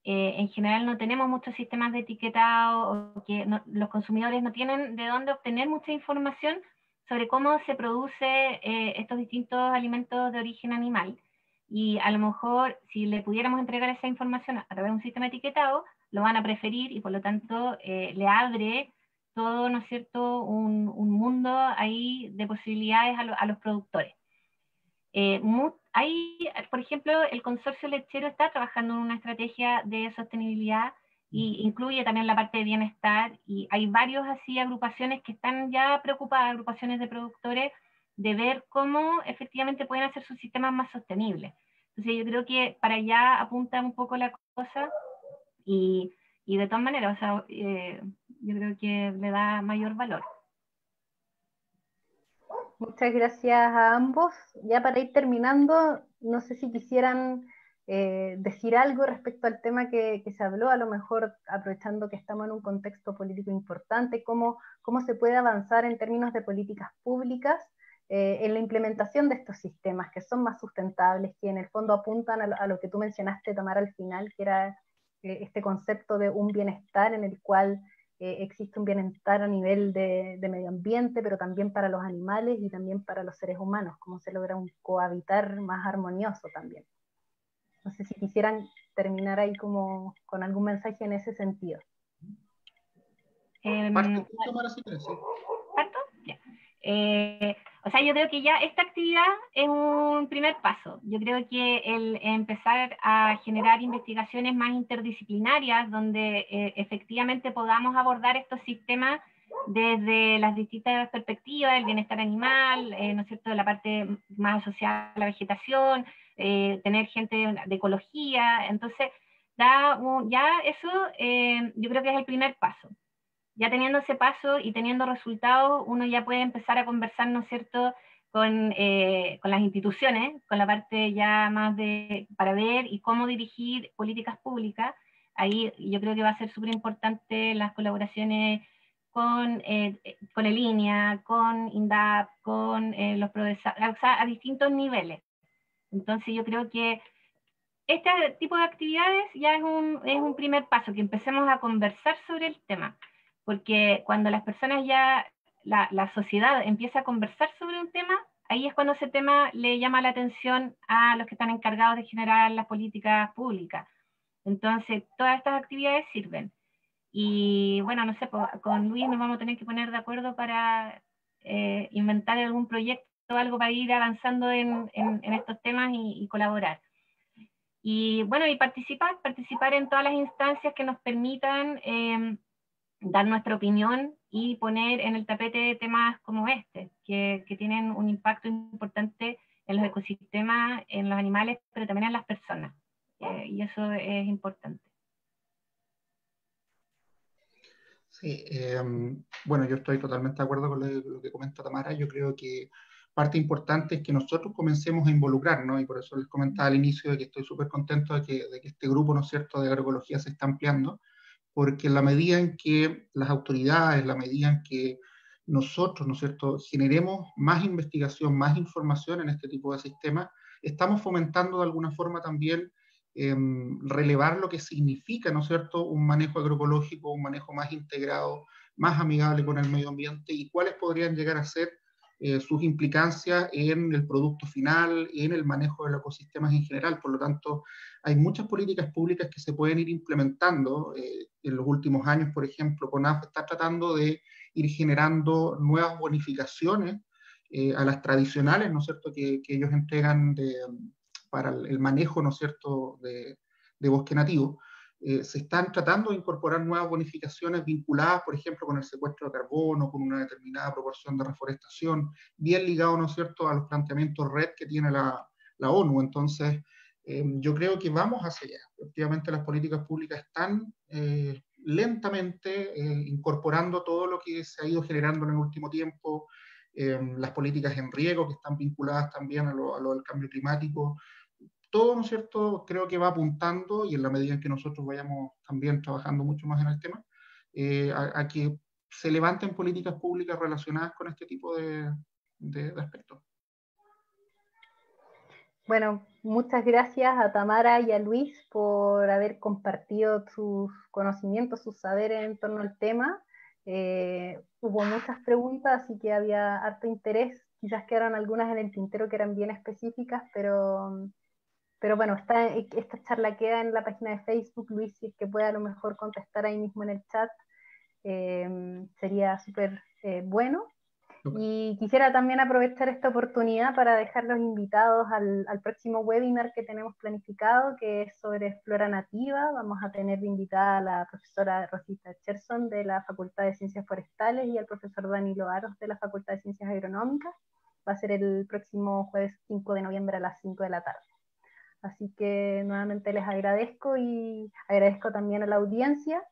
En general no tenemos muchos sistemas de etiquetado, o que los consumidores no tienen de dónde obtener mucha información sobre cómo se produce estos distintos alimentos de origen animal. Y a lo mejor si le pudiéramos entregar esa información a través de un sistema etiquetado, lo van a preferir y por lo tanto le abre todo, ¿no es cierto?, un mundo ahí de posibilidades a los productores. Por ejemplo, el consorcio lechero está trabajando en una estrategia de sostenibilidad y incluye también la parte de bienestar, y hay varios así agrupaciones que están ya preocupadas, agrupaciones de productores, de ver cómo efectivamente pueden hacer sus sistemas más sostenibles. Entonces yo creo que para allá apunta un poco la cosa y de todas maneras, o sea, yo creo que le da mayor valor. Muchas gracias a ambos. Ya para ir terminando, no sé si quisieran decir algo respecto al tema que se habló, a lo mejor aprovechando que estamos en un contexto político importante, cómo se puede avanzar en términos de políticas públicas en la implementación de estos sistemas que son más sustentables, que en el fondo apuntan a lo que tú mencionaste, Tamara, al final, que era este concepto de un bienestar en el cual existe un bienestar a nivel de medio ambiente, pero también para los animales y también para los seres humanos, cómo se logra un cohabitar más armonioso también. No sé si quisieran terminar ahí como con algún mensaje en ese sentido. Parte tú, Tamara, si quieres, sí. ¿Parto? Ya. O sea, yo creo que ya esta actividad es un primer paso. Yo creo que el empezar a generar investigaciones más interdisciplinarias, donde efectivamente podamos abordar estos sistemas desde las distintas perspectivas, el bienestar animal, ¿no es cierto?, la parte más asociada a la vegetación, tener gente de ecología. Entonces, ya eso yo creo que es el primer paso. Ya teniendo ese paso y teniendo resultados, uno ya puede empezar a conversar, ¿no es cierto?, con las instituciones, con la parte ya más para ver y cómo dirigir políticas públicas. Ahí yo creo que va a ser súper importante las colaboraciones con el INEA, con INDAP, con los profesores, o sea, a distintos niveles. Entonces yo creo que este tipo de actividades ya es un primer paso, que empecemos a conversar sobre el tema, porque cuando las personas ya, la sociedad empieza a conversar sobre un tema, ahí es cuando ese tema le llama la atención a los que están encargados de generar las políticas públicas. Entonces, todas estas actividades sirven. Y bueno, no sé, con Luis nos vamos a tener que poner de acuerdo para inventar algún proyecto o algo para ir avanzando en estos temas y colaborar. Y bueno, y participar en todas las instancias que nos permitan dar nuestra opinión y poner en el tapete temas como este, que tienen un impacto importante en los ecosistemas, en los animales, pero también en las personas. Y eso es importante. Sí, bueno, yo estoy totalmente de acuerdo con lo que comenta Tamara. Yo creo que parte importante es que nosotros comencemos a involucrarnos, y por eso les comentaba al inicio de que estoy súper contento de que este grupo, ¿no es cierto?, de agroecología se está ampliando, porque en la medida en que las autoridades, en la medida en que nosotros, ¿no es cierto?, generemos más investigación, más información en este tipo de sistemas, estamos fomentando de alguna forma también relevar lo que significa, ¿no es cierto?, un manejo agroecológico, un manejo más integrado, más amigable con el medio ambiente, y cuáles podrían llegar a ser sus implicancias en el producto final, en el manejo de los ecosistemas en general. Por lo tanto, hay muchas políticas públicas que se pueden ir implementando. En los últimos años, por ejemplo, CONAF está tratando de ir generando nuevas bonificaciones a las tradicionales, ¿no es cierto?, que ellos entregan para el manejo, ¿no es cierto?, de bosque nativo. Se están tratando de incorporar nuevas bonificaciones vinculadas, por ejemplo, con el secuestro de carbono, con una determinada proporción de reforestación, bien ligado, ¿no es cierto?, a los planteamientos RED que tiene la ONU. Entonces, yo creo que vamos hacia allá. Efectivamente, las políticas públicas están lentamente incorporando todo lo que se ha ido generando en el último tiempo, las políticas en riego que están vinculadas también a lo del cambio climático. Todo, ¿no es cierto?, creo que va apuntando, y en la medida en que nosotros vayamos también trabajando mucho más en el tema, a que se levanten políticas públicas relacionadas con este tipo de aspectos. Bueno, muchas gracias a Tamara y a Luis por haber compartido sus conocimientos, sus saberes en torno al tema. Hubo muchas preguntas, así que había harto interés. Quizás quedaron algunas en el tintero que eran bien específicas, pero bueno, esta charla queda en la página de Facebook. Luis, si es que puede a lo mejor contestar ahí mismo en el chat, sería súper bueno. Y quisiera también aprovechar esta oportunidad para dejarlos invitados al próximo webinar que tenemos planificado, que es sobre flora nativa. Vamos a tener de invitada a la profesora Rosita Cherson de la Facultad de Ciencias Forestales y al profesor Danilo Aros de la Facultad de Ciencias Agronómicas. Va a ser el próximo jueves 5 de noviembre a las 5 de la tarde. Así que nuevamente les agradezco y agradezco también a la audiencia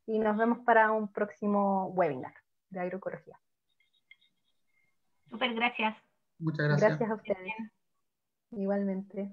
y nos vemos para un próximo webinar de agroecología. Súper, gracias. Muchas gracias. Gracias a ustedes. Igualmente.